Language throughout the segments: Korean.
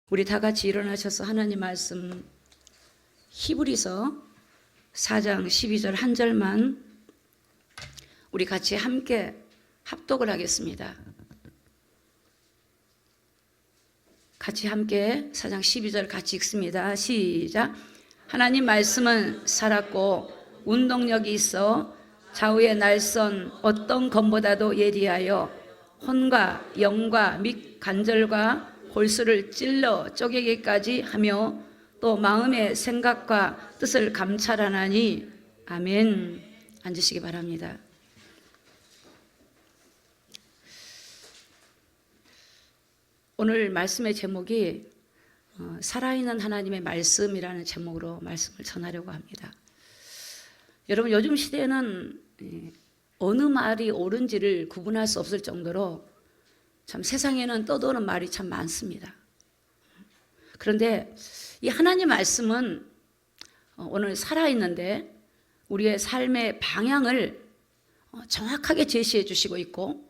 우리 다 같이 일어나셔서 하나님 말씀 히브리서 4장 12절 한 절만 우리 같이 함께 합독을 하겠습니다. 같이 함께 4장 12절 같이 읽습니다. 시작. 하나님 말씀은 살았고 운동력이 있어 좌우의 날선 어떤 검보다도 예리하여 혼과 영과 및 관절과 골수를 찔러 쪼개기까지 하며 또 마음의 생각과 뜻을 감찰하나니. 아멘. 앉으시기 바랍니다. 오늘 말씀의 제목이 살아있는 하나님의 말씀이라는 제목으로 말씀을 전하려고 합니다. 여러분, 요즘 시대에는 어느 말이 옳은지를 구분할 수 없을 정도로 참 세상에는 떠도는 말이 참 많습니다. 그런데 이 하나님 말씀은 오늘 살아있는데 우리의 삶의 방향을 정확하게 제시해 주시고 있고,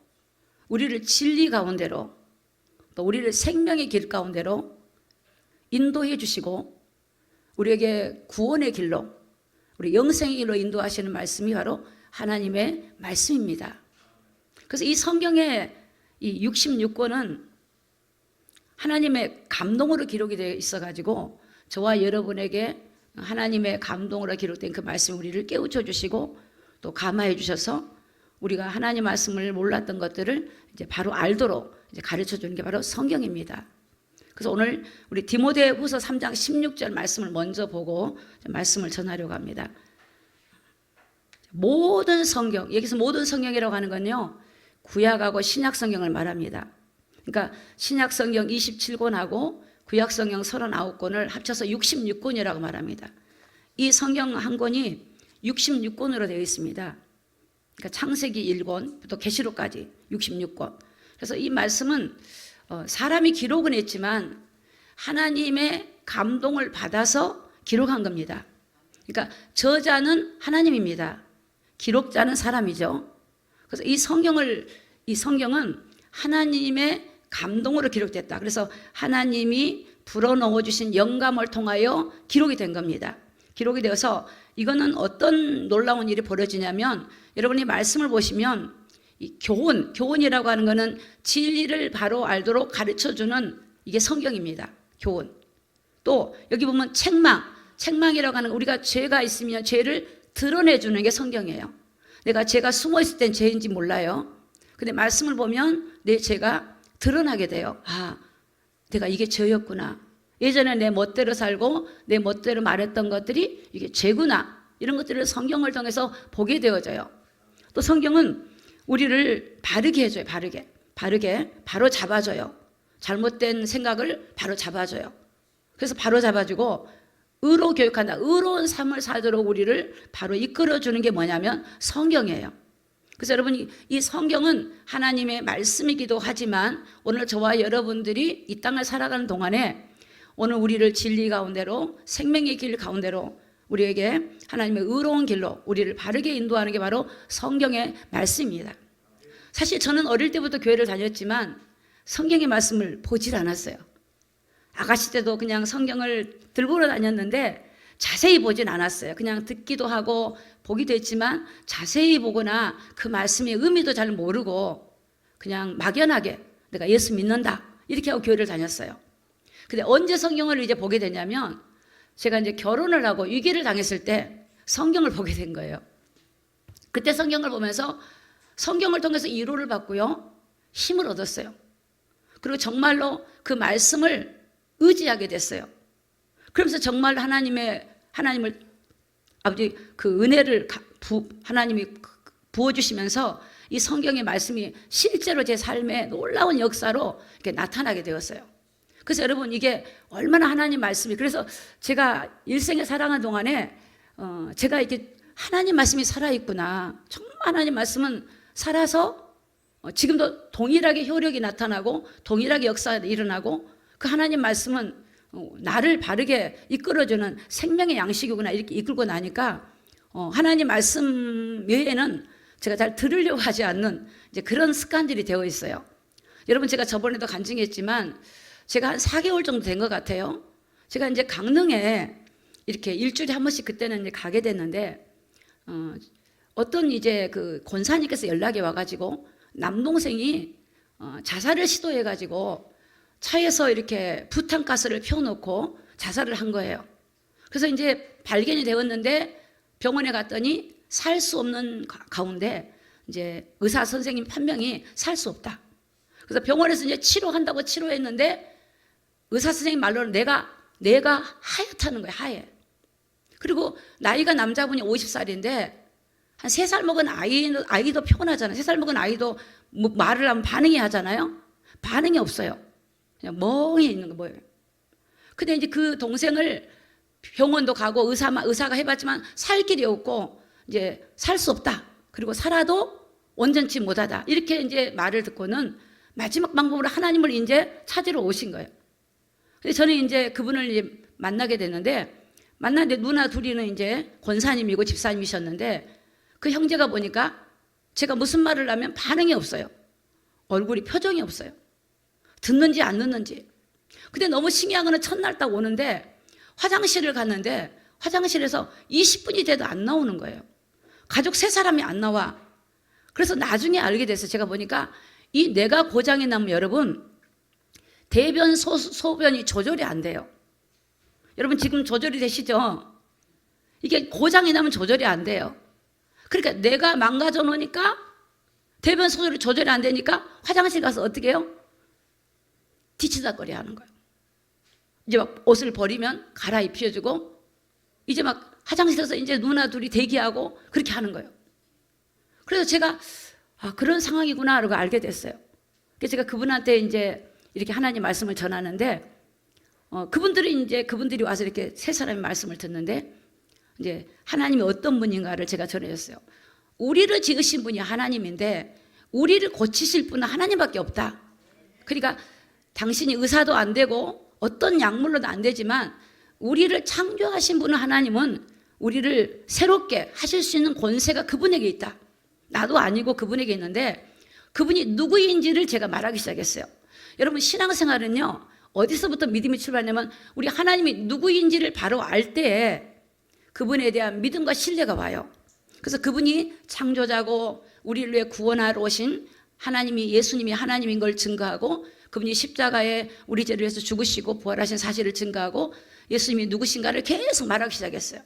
우리를 진리 가운데로 또 우리를 생명의 길 가운데로 인도해 주시고, 우리에게 구원의 길로, 우리 영생의 길로 인도하시는 말씀이 바로 하나님의 말씀입니다. 그래서 이 성경의 이 66권은 하나님의 감동으로 기록이 되어 있어가지고 저와 여러분에게 하나님의 감동으로 기록된 그 말씀이 우리를 깨우쳐 주시고 또 감화해 주셔서 우리가 하나님 말씀을 몰랐던 것들을 이제 바로 알도록 이제 가르쳐 주는 게 바로 성경입니다. 그래서 오늘 우리 디모데후서 3장 16절 말씀을 먼저 보고 말씀을 전하려고 합니다. 모든 성경, 여기서 모든 성경이라고 하는 건요, 구약하고 신약 성경을 말합니다. 그러니까 신약 성경 27권하고 구약 성경 39권을 합쳐서 66권이라고 말합니다. 이 성경 한 권이 66권으로 되어 있습니다. 그러니까 창세기 1권부터 계시록까지 66권. 그래서 이 말씀은 사람이 기록은 했지만 하나님의 감동을 받아서 기록한 겁니다. 그러니까 저자는 하나님입니다. 기록자는 사람이죠. 그래서 이 성경은 하나님의 감동으로 기록됐다. 그래서 하나님이 불어넣어 주신 영감을 통하여 기록이 된 겁니다. 기록이 되어서 이거는 어떤 놀라운 일이 벌어지냐면, 여러분이 말씀을 보시면 이 교훈이라고 하는 것은 진리를 바로 알도록 가르쳐주는 이게 성경입니다. 교훈. 또 여기 보면 책망이라고 하는, 우리가 죄가 있으면 죄를 드러내주는 게 성경이에요. 내가 죄가 숨어 있을 땐 죄인지 몰라요. 근데 말씀을 보면 내 죄가 드러나게 돼요. 아, 내가 이게 죄였구나. 예전에 내 멋대로 살고 내 멋대로 말했던 것들이 이게 죄구나. 이런 것들을 성경을 통해서 보게 되어져요. 또 성경은 우리를 바르게 해줘요. 바르게 바로 잡아줘요. 잘못된 생각을 바로 잡아줘요. 그래서 바로 잡아주고 의로 교육한다. 의로운 삶을 살도록 우리를 바로 이끌어주는 게 뭐냐면 성경이에요. 그래서 여러분, 이 성경은 하나님의 말씀이기도 하지만 오늘 저와 여러분들이 이 땅을 살아가는 동안에 오늘 우리를 진리 가운데로, 생명의 길 가운데로, 우리에게 하나님의 의로운 길로 우리를 바르게 인도하는 게 바로 성경의 말씀입니다. 사실 저는 어릴 때부터 교회를 다녔지만 성경의 말씀을 보질 않았어요. 아가씨 때도 그냥 성경을 들고 다녔는데 자세히 보진 않았어요. 그냥 듣기도 하고 보기도 했지만 자세히 보거나 그 말씀의 의미도 잘 모르고 그냥 막연하게 내가 예수 믿는다 이렇게 하고 교회를 다녔어요. 근데 언제 성경을 이제 보게 되냐면, 제가 이제 결혼을 하고 위기를 당했을 때 성경을 보게 된 거예요. 그때 성경을 보면서 성경을 통해서 위로를 받고요, 힘을 얻었어요. 그리고 정말로 그 말씀을 의지하게 됐어요. 그러면서 정말 하나님을 아버지 그 은혜를 하나님이 부어주시면서 이 성경의 말씀이 실제로 제 삶에 놀라운 역사로 이렇게 나타나게 되었어요. 그래서 여러분, 이게 얼마나 하나님 말씀이, 그래서 제가 일생에 살아가는 동안에 제가 이렇게 하나님 말씀이 살아있구나, 정말 하나님 말씀은 살아서 지금도 동일하게 효력이 나타나고 동일하게 역사가 일어나고 그 하나님 말씀은 나를 바르게 이끌어주는 생명의 양식이구나, 이렇게 이끌고 나니까 하나님 말씀 외에는 제가 잘 들으려고 하지 않는 이제 그런 습관들이 되어 있어요. 여러분, 제가 저번에도 간증했지만 제가 한 4개월 정도 된 것 같아요. 제가 이제 강릉에 이렇게 일주일에 한 번씩 그때는 이제 가게 됐는데, 어떤 이제 그 권사님께서 연락이 와가지고 남동생이 자살을 시도해가지고 차에서 이렇게 부탄가스를 피워놓고 자살을 한 거예요. 그래서 이제 발견이 되었는데 병원에 갔더니 살 수 없는 가운데 이제 의사 선생님 판명이 살 수 없다. 그래서 병원에서 이제 치료한다고 치료했는데 의사 선생님 말로는 내가 하얗다는 거예요, 하얘. 그리고 나이가 남자분이 50살인데 한 3살 먹은 아이도 피곤하잖아요. 3살 먹은 아이도 뭐 말을 하면 반응이 하잖아요. 반응이 없어요. 그냥 멍해 있는 거 뭐예요. 근데 이제 그 동생을 병원도 가고 의사가 해봤지만 살 길이 없고 이제 살 수 없다. 그리고 살아도 온전치 못하다. 이렇게 이제 말을 듣고는 마지막 방법으로 하나님을 이제 찾으러 오신 거예요. 그래서 저는 이제 그분을 이제 만나게 됐는데, 만났는데 누나 둘이는 이제 권사님이고 집사님이셨는데, 그 형제가 보니까 제가 무슨 말을 하면 반응이 없어요. 얼굴이 표정이 없어요. 듣는지 안 듣는지. 근데 너무 신기한 거는 첫날 딱 오는데 화장실을 갔는데 화장실에서 20분이 돼도 안 나오는 거예요. 가족 3사람이 안 나와. 그래서 나중에 알게 됐어요. 제가 보니까 이 뇌가 고장이 나면 여러분 대변 소변이 조절이 안 돼요. 여러분 지금 조절이 되시죠? 이게 고장이 나면 조절이 안 돼요. 그러니까 뇌가 망가져 놓으니까 대변 소변이 조절이 안 되니까 화장실 가서 어떻게 해요? 뒤치다거리 하는 거예요. 이제 막 옷을 버리면 갈아입혀주고 이제 막 화장실에서 이제 누나 둘이 대기하고 그렇게 하는 거예요. 그래서 제가 그런 상황이구나 라고 알게 됐어요. 그래서 제가 그분한테 이제 이렇게 하나님 말씀을 전하는데 그분들이 와서 이렇게 3사람의 말씀을 듣는데 이제 하나님이 어떤 분인가를 제가 전해줬어요. 우리를 지으신 분이 하나님인데 우리를 고치실 분은 하나님밖에 없다. 그러니까 당신이 의사도 안 되고 어떤 약물로도 안 되지만 우리를 창조하신 분은 하나님은 우리를 새롭게 하실 수 있는 권세가 그분에게 있다. 나도 아니고 그분에게 있는데 그분이 누구인지를 제가 말하기 시작했어요. 여러분 신앙생활은요 어디서부터 믿음이 출발하냐면 우리 하나님이 누구인지를 바로 알 때에 그분에 대한 믿음과 신뢰가 와요. 그래서 그분이 창조자고 우리를 위해 구원하러 오신 하나님이 예수님이 하나님인 걸 증거하고 그분이 십자가에 우리 죄를 위해서 죽으시고 부활하신 사실을 증거하고 예수님이 누구신가를 계속 말하기 시작했어요.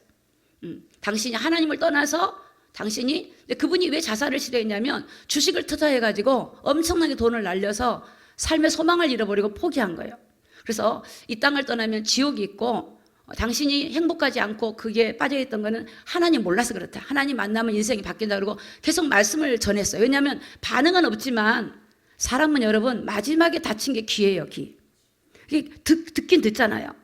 당신이 하나님을 떠나서 당신이 그분이 왜 자살을 시도했냐면 주식을 투자해가지고 엄청나게 돈을 날려서 삶의 소망을 잃어버리고 포기한 거예요. 그래서 이 땅을 떠나면 지옥이 있고 당신이 행복하지 않고 그게 빠져있던 거는 하나님 몰라서 그렇다. 하나님 만나면 인생이 바뀐다. 그러고 계속 말씀을 전했어요. 왜냐하면 반응은 없지만 사람은 여러분 마지막에 다친 게 귀예요. 귀. 듣긴 듣잖아요.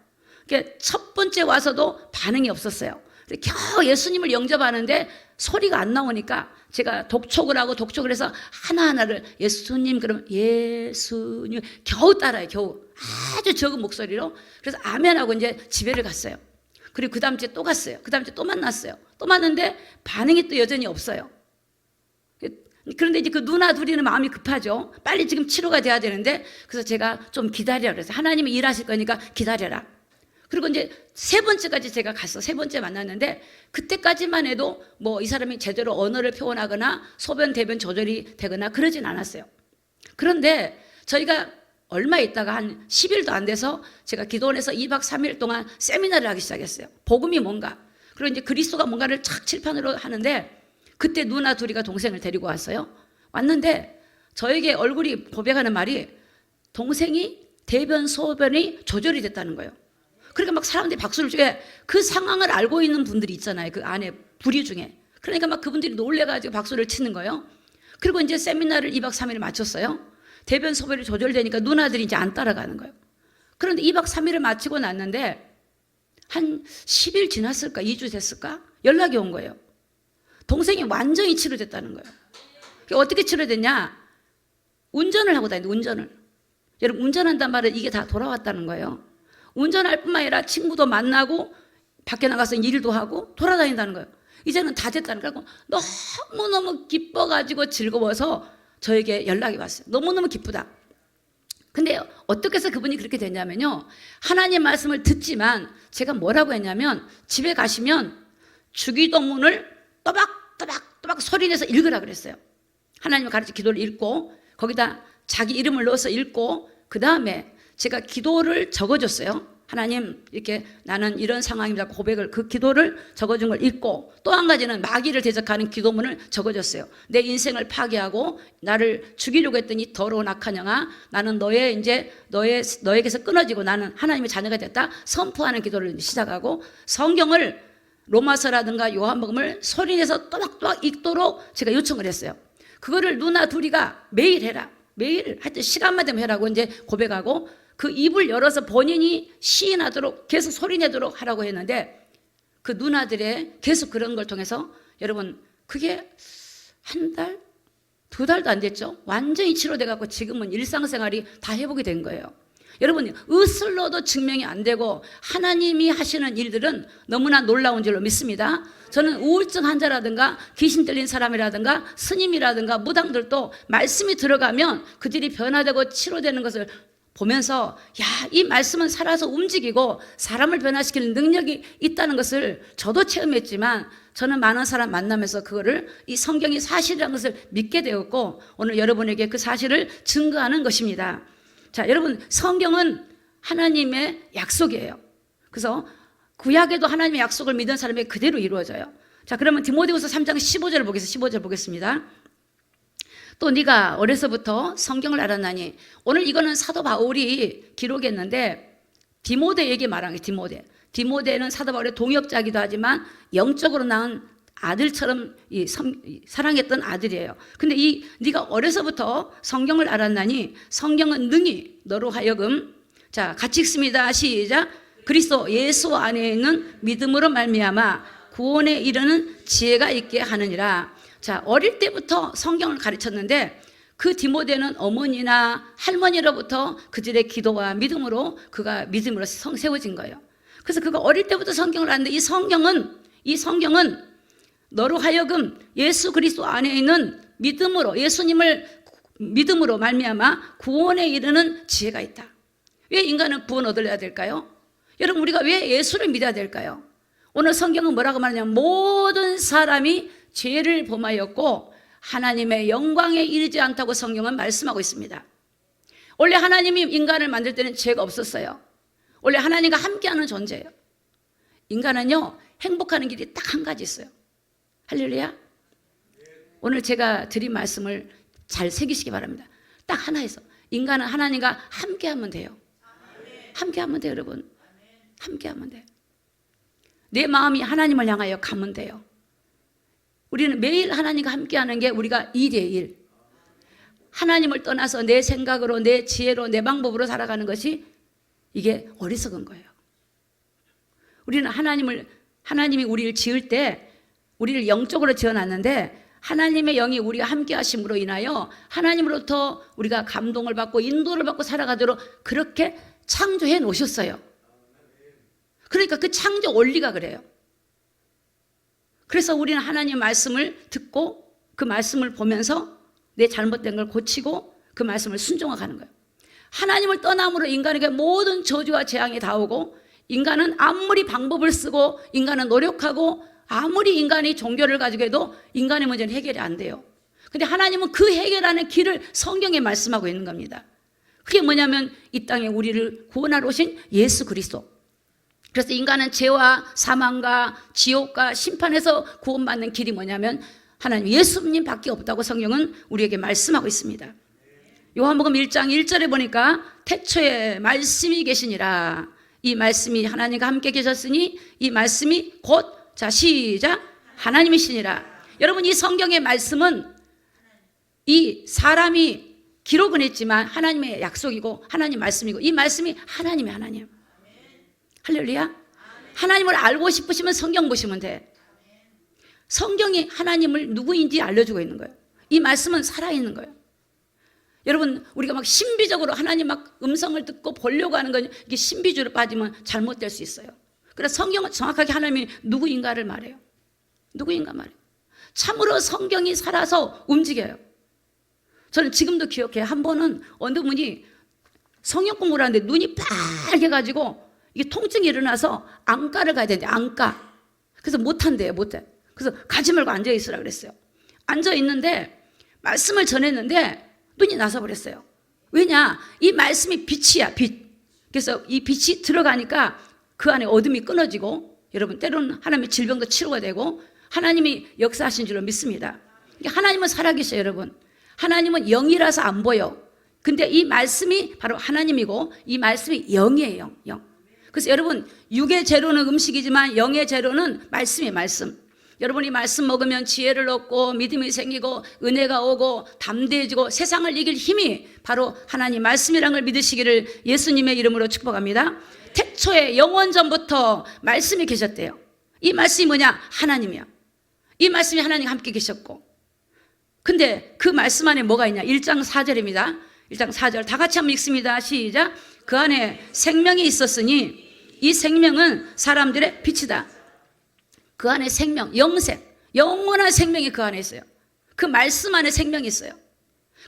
첫 번째 와서도 반응이 없었어요. 겨우 예수님을 영접하는데 소리가 안 나오니까 제가 독촉을 해서 하나하나를 예수님 그럼 예수님 겨우 따라요. 겨우 아주 적은 목소리로. 그래서 아멘하고 이제 집에를 갔어요. 그리고 그 다음 주에 또 갔어요. 그 다음 주에 또 만났어요. 또 만났는데 반응이 또 여전히 없어요. 그런데 이제 그 누나 둘이는 마음이 급하죠. 빨리 지금 치료가 돼야 되는데 그래서 제가 좀 기다리라 그래서 하나님이 일하실 거니까 기다려라. 그리고 이제 3번째까지 제가 갔어. 3번째 만났는데 그때까지만 해도 뭐 이 사람이 제대로 언어를 표현하거나 소변 대변 조절이 되거나 그러진 않았어요. 그런데 저희가 얼마 있다가 한 10일도 안 돼서 제가 기도원에서 2박 3일 동안 세미나를 하기 시작했어요. 복음이 뭔가. 그리고 이제 그리스도가 뭔가를 착 칠판으로 하는데 그때 누나 둘이가 동생을 데리고 왔어요. 왔는데 저에게 얼굴이 고백하는 말이 동생이 대변 소변이 조절이 됐다는 거예요. 그러니까 막 사람들이 박수를 주게 그 상황을 알고 있는 분들이 있잖아요. 그 안에 부류 중에. 그러니까 막 그분들이 놀래가지고 박수를 치는 거예요. 그리고 이제 세미나를 2박 3일을 마쳤어요. 대변 소변이 조절되니까 누나들이 이제 안 따라가는 거예요. 그런데 2박 3일을 마치고 났는데 한 10일 지났을까? 2주 됐을까? 연락이 온 거예요. 동생이 완전히 치료됐다는 거예요. 어떻게 치료됐냐? 운전을 하고 다니는데 운전을. 여러분 운전한단 말은 이게 다 돌아왔다는 거예요. 운전할 뿐만 아니라 친구도 만나고 밖에 나가서 일도 하고 돌아다닌다는 거예요. 이제는 다 됐다는 거예요. 너무너무 기뻐가지고 즐거워서 저에게 연락이 왔어요. 너무너무 기쁘다. 근데 그게 어떻게 해서 그분이 그렇게 됐냐면요, 하나님 말씀을 듣지만 제가 뭐라고 했냐면 집에 가시면 주기도문을 또박또박 소리내서 읽으라 그랬어요. 하나님을 가르쳐 기도를 읽고 거기다 자기 이름을 넣어서 읽고 그 다음에 제가 기도를 적어줬어요. 하나님 이렇게 나는 이런 상황이라고 고백을, 그 기도를 적어준 걸 읽고, 또 한 가지는 마귀를 대적하는 기도문을 적어줬어요. 내 인생을 파괴하고 나를 죽이려고 했더니 더러운 악한 영아, 나는 너에게서 끊어지고 나는 하나님의 자녀가 됐다 선포하는 기도를 시작하고, 성경을 로마서라든가 요한복음을 소리내서 또박또박 읽도록 제가 요청을 했어요. 그거를 누나 둘이가 매일 해라, 매일 하여튼 시간만 되면 해라고 이제 고백하고, 그 입을 열어서 본인이 시인하도록 계속 소리내도록 하라고 했는데, 그 누나들의 계속 그런 걸 통해서 여러분 그게 한 달, 두 달도 안 됐죠. 완전히 치료돼 갖고 지금은 일상생활이 다 회복이 된 거예요. 여러분 의술로도 증명이 안 되고 하나님이 하시는 일들은 너무나 놀라운 줄로 믿습니다. 저는 우울증 환자라든가 귀신 들린 사람이라든가 스님이라든가 무당들도 말씀이 들어가면 그들이 변화되고 치료되는 것을 보면서, 야, 이 말씀은 살아서 움직이고 사람을 변화시키는 능력이 있다는 것을 저도 체험했지만, 저는 많은 사람 만나면서 그거를 이 성경이 사실이라는 것을 믿게 되었고, 오늘 여러분에게 그 사실을 증거하는 것입니다. 자, 여러분 성경은 하나님의 약속이에요. 그래서 구약에도 하나님의 약속을 믿은 사람이 그대로 이루어져요. 자, 그러면 디모데후서 3장 15절을 보겠습니다. 15절 보겠습니다. 또 네가 어려서부터 성경을 알았나니, 오늘 이거는 사도 바울이 기록했는데 디모데에게 말한 거예요. 디모데는 사도 바울의 동역자기도 하지만 영적으로 낳은 아들처럼 사랑했던 아들이에요. 근데 네가 어려서부터 성경을 알았나니 성경은 능히 너로 하여금, 자 같이 읽습니다. 시작. 그리스도 예수 안에 있는 믿음으로 말미암아 구원에 이르는 지혜가 있게 하느니라. 자, 어릴 때부터 성경을 가르쳤는데 그 디모데는 어머니나 할머니로부터 그들의 기도와 믿음으로 그가 믿음으로 세워진 거예요. 그래서 그가 어릴 때부터 성경을 아는데, 이 성경은 너로 하여금 예수 그리스도 안에 있는 믿음으로, 예수님을 믿음으로 말미암아 구원에 이르는 지혜가 있다. 왜 인간은 구원 얻어야 될까요? 여러분 우리가 왜 예수를 믿어야 될까요? 오늘 성경은 뭐라고 말하냐면 모든 사람이 죄를 범하였고 하나님의 영광에 이르지 않다고 성경은 말씀하고 있습니다. 원래 하나님이 인간을 만들 때는 죄가 없었어요. 원래 하나님과 함께하는 존재예요. 인간은요 행복하는 길이 딱 한 가지 있어요. 할렐루야. 오늘 제가 드린 말씀을 잘 새기시기 바랍니다. 딱 하나 있어. 인간은 하나님과 함께하면 돼요. 함께하면 돼요, 여러분. 함께하면 돼요. 내 마음이 하나님을 향하여 가면 돼요. 우리는 매일 하나님과 함께하는 게 우리가 2대1. 하나님을 떠나서 내 생각으로, 내 지혜로, 내 방법으로 살아가는 것이 이게 어리석은 거예요. 우리는 하나님이 우리를 지을 때 우리를 영적으로 지어놨는데, 하나님의 영이 우리와 함께 하심으로 인하여 하나님으로부터 우리가 감동을 받고 인도를 받고 살아가도록 그렇게 창조해 놓으셨어요. 그러니까 그 창조 원리가 그래요. 그래서 우리는 하나님의 말씀을 듣고 그 말씀을 보면서 내 잘못된 걸 고치고 그 말씀을 순종하는 거예요. 하나님을 떠남으로 인간에게 모든 저주와 재앙이 다 오고, 인간은 아무리 방법을 쓰고 인간은 노력하고 아무리 인간이 종교를 가지고 해도 인간의 문제는 해결이 안 돼요. 근데 하나님은 그 해결하는 길을 성경에 말씀하고 있는 겁니다. 그게 뭐냐면 이 땅에 우리를 구원하러 오신 예수 그리스도. 그래서 인간은 죄와 사망과 지옥과 심판에서 구원받는 길이 뭐냐면 하나님 예수님 밖에 없다고 성경은 우리에게 말씀하고 있습니다. 요한복음 1장 1절에 보니까 태초에 말씀이 계시니라. 이 말씀이 하나님과 함께 계셨으니 이 말씀이 곧, 자 시작, 하나님이시니라. 여러분 이 성경의 말씀은 이 사람이 기록은 했지만 하나님의 약속이고 하나님 말씀이고, 이 말씀이 하나님의 하나님. 할렐루야. 하나님을 알고 싶으시면 성경 보시면 돼. 성경이 하나님을 누구인지 알려주고 있는 거예요. 이 말씀은 살아있는 거예요. 여러분 우리가 막 신비적으로 하나님 막 음성을 듣고 보려고 하는 건 이게 신비주의로 빠지면 잘못될 수 있어요. 그래서 성경은 정확하게 하나님이 누구인가를 말해요. 누구인가 말해요. 참으로 성경이 살아서 움직여요. 저는 지금도 기억해요. 한 번은 어느 분이 성역 공부를 하는데 눈이 빨개가지고 이게 통증이 일어나서 안과를 가야 되는데 안과. 그래서 못한대요, 못해. 그래서 가지 말고 앉아있으라 그랬어요. 앉아있는데 말씀을 전했는데 눈이 나서 버렸어요. 왜냐? 이 말씀이 빛이야, 빛. 그래서 이 빛이 들어가니까 그 안에 어둠이 끊어지고, 여러분 때로는 하나님의 질병도 치료가 되고 하나님이 역사하신 줄로 믿습니다. 하나님은 살아계셔요, 여러분. 하나님은 영이라서 안 보여. 근데 이 말씀이 바로 하나님이고 이 말씀이 영이에요, 영. 그래서 여러분, 육의 재료는 음식이지만 영의 재료는 말씀이에요, 말씀. 여러분이 말씀 먹으면 지혜를 얻고 믿음이 생기고 은혜가 오고 담대해지고 세상을 이길 힘이 바로 하나님 말씀이라는 걸 믿으시기를 예수님의 이름으로 축복합니다. 태초에 영원전부터 말씀이 계셨대요. 이 말씀이 뭐냐? 하나님이야. 이 말씀이 하나님과 함께 계셨고, 근데 그 말씀 안에 뭐가 있냐? 1장 4절입니다 1장 4절 다 같이 한번 읽습니다. 시작. 그 안에 생명이 있었으니 이 생명은 사람들의 빛이다. 그 안에 생명, 영생, 영원한 생명이 그 안에 있어요. 그 말씀 안에 생명이 있어요.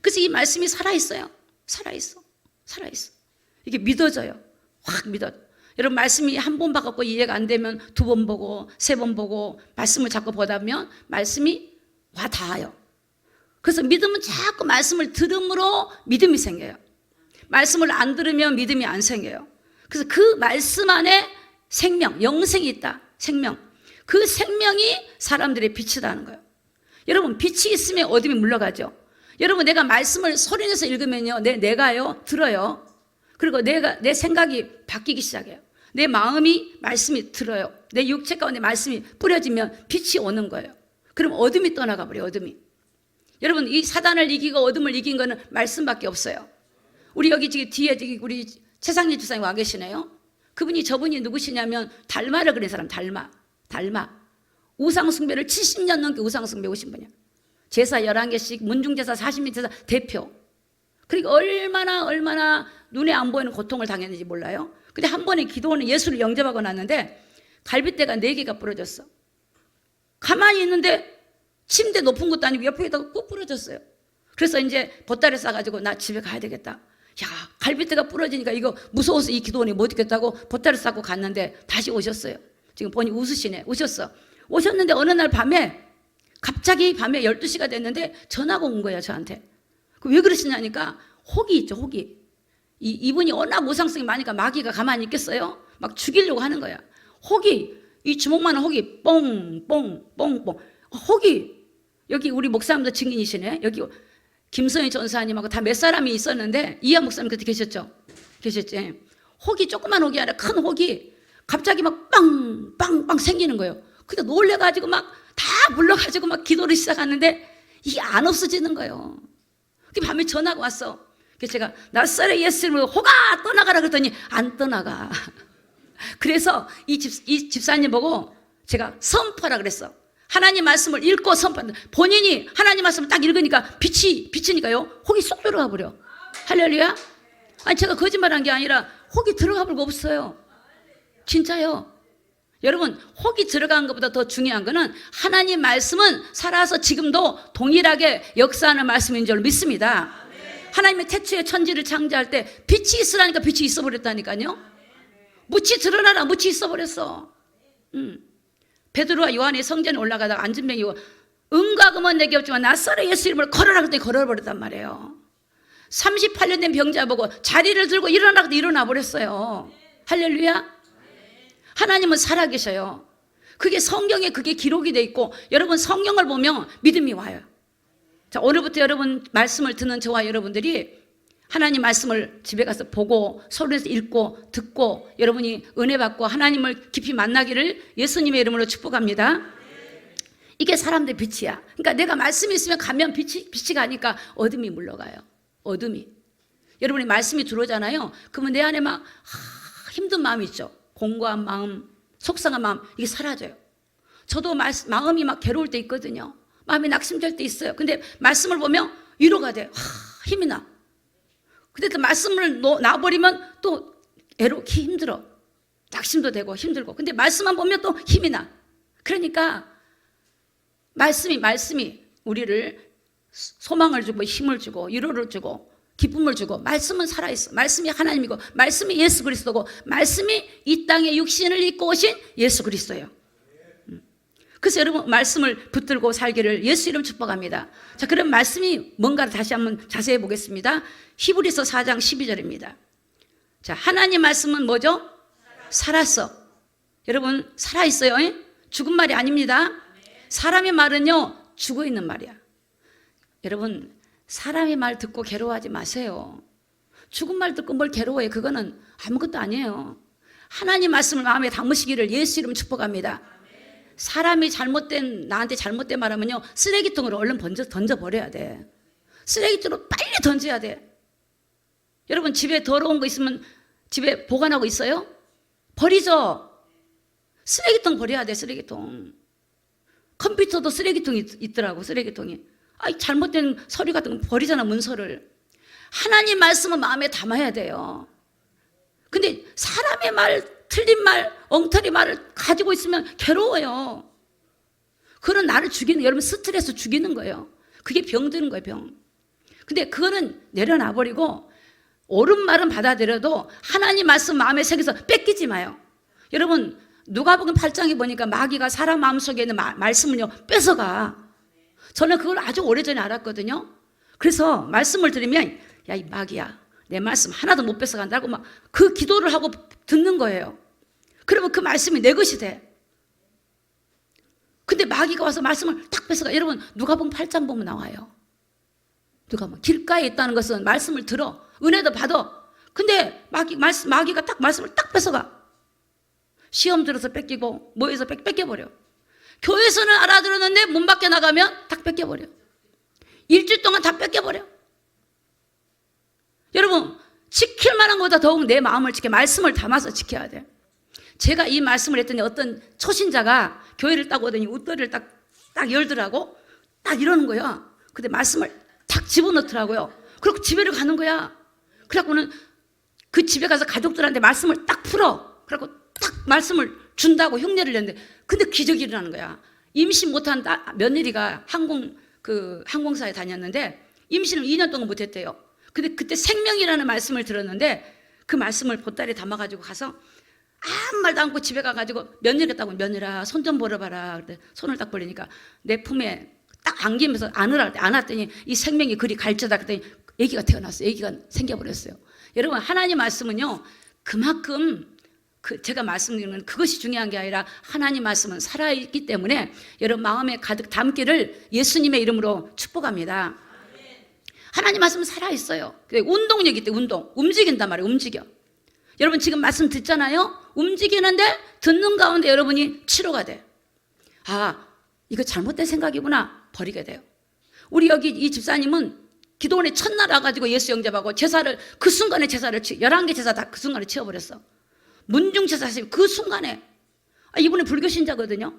그래서 이 말씀이 살아있어요. 살아있어. 이게 믿어져요. 확 믿어져. 여러분, 말씀이 한 번 봐갖고 이해가 안 되면 2번 보고 3번 보고 말씀을 자꾸 보다 보면 말씀이 와 닿아요. 그래서 믿음은 자꾸 말씀을 들음으로 믿음이 생겨요. 말씀을 안 들으면 믿음이 안 생겨요. 그래서 그 말씀 안에 생명, 영생이 있다. 생명. 그 생명이 사람들의 빛이라는 거예요. 여러분, 빛이 있으면 어둠이 물러가죠. 여러분, 내가 말씀을 소리내서 읽으면요, 내가요 들어요. 그리고 내 생각이 바뀌기 시작해요. 내 마음이 말씀이 들어요. 내 육체 가운데 말씀이 뿌려지면 빛이 오는 거예요. 그럼 어둠이 떠나가 버려요. 어둠이. 여러분, 이 사단을 이기고 어둠을 이긴 거는 말씀밖에 없어요. 우리 여기 지금 뒤에 우리 최상일 주사님 와 계시네요. 저분이 누구시냐면 달마를 그린 사람. 달마. 우상숭배를 70년 넘게 우상숭배 오신 분이야. 제사 11개씩, 문중제사 40일 제사 대표. 그러니까 얼마나 눈에 안 보이는 고통을 당했는지 몰라요. 근데 한 번에 기도원은 예수를 영접하고 났는데 갈빗대가 4개가 부러졌어. 가만히 있는데 침대 높은 것도 아니고 옆에다가 꾹 부러졌어요. 그래서 이제 보따리 싸가지고 나 집에 가야 되겠다. 야, 갈빗대가 부러지니까 이거 무서워서 이 기도원이 못 있겠다고 보따리 싸고 갔는데 다시 오셨어요. 지금 보니 웃으시네. 오셨는데 어느 날 갑자기 밤에 12시가 됐는데 전화가 온 거예요, 저한테. 왜 그러시냐니까 혹이 있죠, 혹이. 이분이 워낙 우상성이 많으니까 마귀가 가만히 있겠어요? 막 죽이려고 하는 거야. 혹이, 이 주먹만한 혹이 뽕뽕뽕뽕. 혹이, 여기 우리 목사님도 증인이시네. 여기 김성희 전사님하고 다 몇 사람이 있었는데 이하 목사님 그때 계셨지. 혹이, 조그만 혹이 아니라 큰 혹이 갑자기 막 빵빵빵 생기는 거예요. 그때 놀래가지고 막 다 불러가지고 막 기도를 시작하는데 이게 안 없어지는 거예요. 그 밤에 전화가 왔어. 그래서 제가 나사렛 예수님으로 혹아 떠나가라 그랬더니 안 떠나가. 그래서 이 집사님 보고 제가 선포하라 그랬어. 하나님 말씀을 읽고 선포한다. 본인이 하나님 말씀을 딱 읽으니까 빛이니까요, 혹이 쏙 들어가 버려. 할렐루야. 아니, 제가 거짓말한 게 아니라 혹이 들어가 버리고 없어요. 진짜요. 여러분, 혹이 들어간 것보다 더 중요한 거는 하나님 말씀은 살아서 지금도 동일하게 역사하는 말씀인 줄 믿습니다. 하나님의 태초에 천지를 창조할 때 빛이 있으라니까 빛이 있어 버렸다니까요. 묻이 드러나라, 묻이 있어 버렸어. 베드로와 요한이 성전에 올라가다가 안진뱅이고 은과 금은 내게 없지만 나사렛 예수 이름으로 걸어라 그랬더니 걸어버렸단 말이에요. 38년 된 병자 보고 자리를 들고 일어나라 그랬더니 일어나 버렸어요. 할렐루야. 하나님은 살아계셔요. 그게 성경에 그게 기록이 돼 있고, 여러분 성경을 보면 믿음이 와요. 자, 오늘부터 여러분 말씀을 듣는 저와 여러분들이 하나님 말씀을 집에 가서 보고 서울에서 읽고 듣고 여러분이 은혜 받고 하나님을 깊이 만나기를 예수님의 이름으로 축복합니다. 이게 사람들의 빛이야. 그러니까 내가 말씀이 있으면 가면 빛이 가니까 어둠이 물러가요. 어둠이. 여러분이 말씀이 들어오잖아요. 그러면 내 안에 막 힘든 마음이 있죠. 공고한 마음, 속상한 마음, 이게 사라져요. 저도 마음이 막 괴로울 때 있거든요. 마음이 낙심될 때 있어요. 근데 말씀을 보면 위로가 돼. 힘이 나. 근데 그 말씀을 놔버리면 또 애롭기 힘들어. 낙심도 되고 힘들고. 근데 말씀만 보면 또 힘이 나. 그러니까 말씀이 우리를 소망을 주고 힘을 주고 위로를 주고 기쁨을 주고, 말씀은 살아있어. 말씀이 하나님이고, 말씀이 예수 그리스도고, 말씀이 이 땅에 육신을 입고 오신 예수 그리스도예요. 그래서 여러분 말씀을 붙들고 살기를 예수 이름 축복합니다. 자, 그럼 말씀이 뭔가를 다시 한번 자세히 보겠습니다. 히브리서 4장 12절입니다. 자, 하나님 말씀은 뭐죠? 살았어. 여러분 살아있어요. 죽은 말이 아닙니다. 사람의 말은요 죽어있는 말이야. 여러분 사람의 말 듣고 괴로워하지 마세요. 죽은 말 듣고 뭘 괴로워해. 그거는 아무것도 아니에요. 하나님 말씀을 마음에 담으시기를 예수 이름 축복합니다. 사람이 나한테 잘못된 말하면요 쓰레기통으로 얼른 던져버려야 돼. 쓰레기통으로 빨리 던져야 돼. 여러분 집에 더러운 거 있으면 집에 보관하고 있어요? 버리죠. 쓰레기통 버려야 돼. 쓰레기통. 컴퓨터도 쓰레기통이 있더라고. 쓰레기통이. 잘못된 서류 같은 거 버리잖아. 문서를. 하나님 말씀은 마음에 담아야 돼요. 근데 사람의 말, 틀린 말, 엉터리 말을 가지고 있으면 괴로워요. 그건 나를 죽이는, 여러분 스트레스 죽이는 거예요. 그게 병드는 거예요. 병. 근데 그거는 내려놔버리고 옳은 말은 받아들여도 하나님 말씀 마음에 새겨서 뺏기지 마요. 여러분 누가복음 8장에 보니까 마귀가 사람 마음속에 있는 말씀을요 뺏어가. 저는 그걸 아주 오래전에 알았거든요. 그래서 말씀을 들으면 야 이 마귀야 내 말씀 하나도 못 뺏어간다고 막 그 기도를 하고 듣는 거예요. 그러면 그 말씀이 내 것이 돼. 근데 마귀가 와서 말씀을 딱 뺏어가. 여러분 누가복음 8장 보면 나와요. 누가 길가에 있다는 것은 말씀을 들어 은혜도 받아. 근데 마귀가 딱 말씀을 딱 뺏어가. 시험 들어서 뺏기고 뭐해서 뺏겨버려. 교회에서는 알아들었는데 문 밖에 나가면 딱 뺏겨버려. 일주일 동안 다 뺏겨버려. 여러분 지킬 만한 것보다 더욱 내 마음을 지켜 말씀을 담아서 지켜야 돼. 제가 이 말씀을 했더니 어떤 초신자가 교회를 딱 오더니 웃더리를 딱 열더라고. 딱 이러는 거야. 근데 말씀을 딱 집어넣더라고요. 그리고 집에를 가는 거야. 그래갖고는 그 집에 가서 가족들한테 말씀을 딱 풀어. 그래갖고 딱 말씀을 준다고 흉내를 냈는데 근데 기적이 일어나는 거야. 임신 못한 며느리가 항공사에 다녔는데 임신을 2년 동안 못했대요. 근데 그때 생명이라는 말씀을 들었는데 그 말씀을 보따리에 담아가지고 가서 아무 말도 않고 집에 가가지고 며느리가 딱 며느라 손 좀 벌어봐라. 그때 손을 딱 벌리니까 내 품에 딱 안기면서 안았더니 이 생명이 그리 갈지다. 그랬더니 아기가 태어났어요. 아기가 생겨버렸어요. 여러분 하나님 말씀은요 그만큼 제가 말씀드리는 그것이 중요한 게 아니라 하나님 말씀은 살아있기 때문에 여러분 마음에 가득 담기를 예수님의 이름으로 축복합니다. 하나님 말씀은 살아있어요. 운동력이 있대. 움직인단 말이에요. 움직여. 여러분 지금 말씀 듣잖아요. 움직이는데 듣는 가운데 여러분이 치료가 돼. 이거 잘못된 생각이구나. 버리게 돼요. 우리 여기 이 집사님은 기도원에 첫날 와가지고 예수 영접하고 제사를 그 순간에 11개 제사 다 그 순간에 치워버렸어. 문중 제사 하시면 그 순간에. 이분은 불교 신자거든요.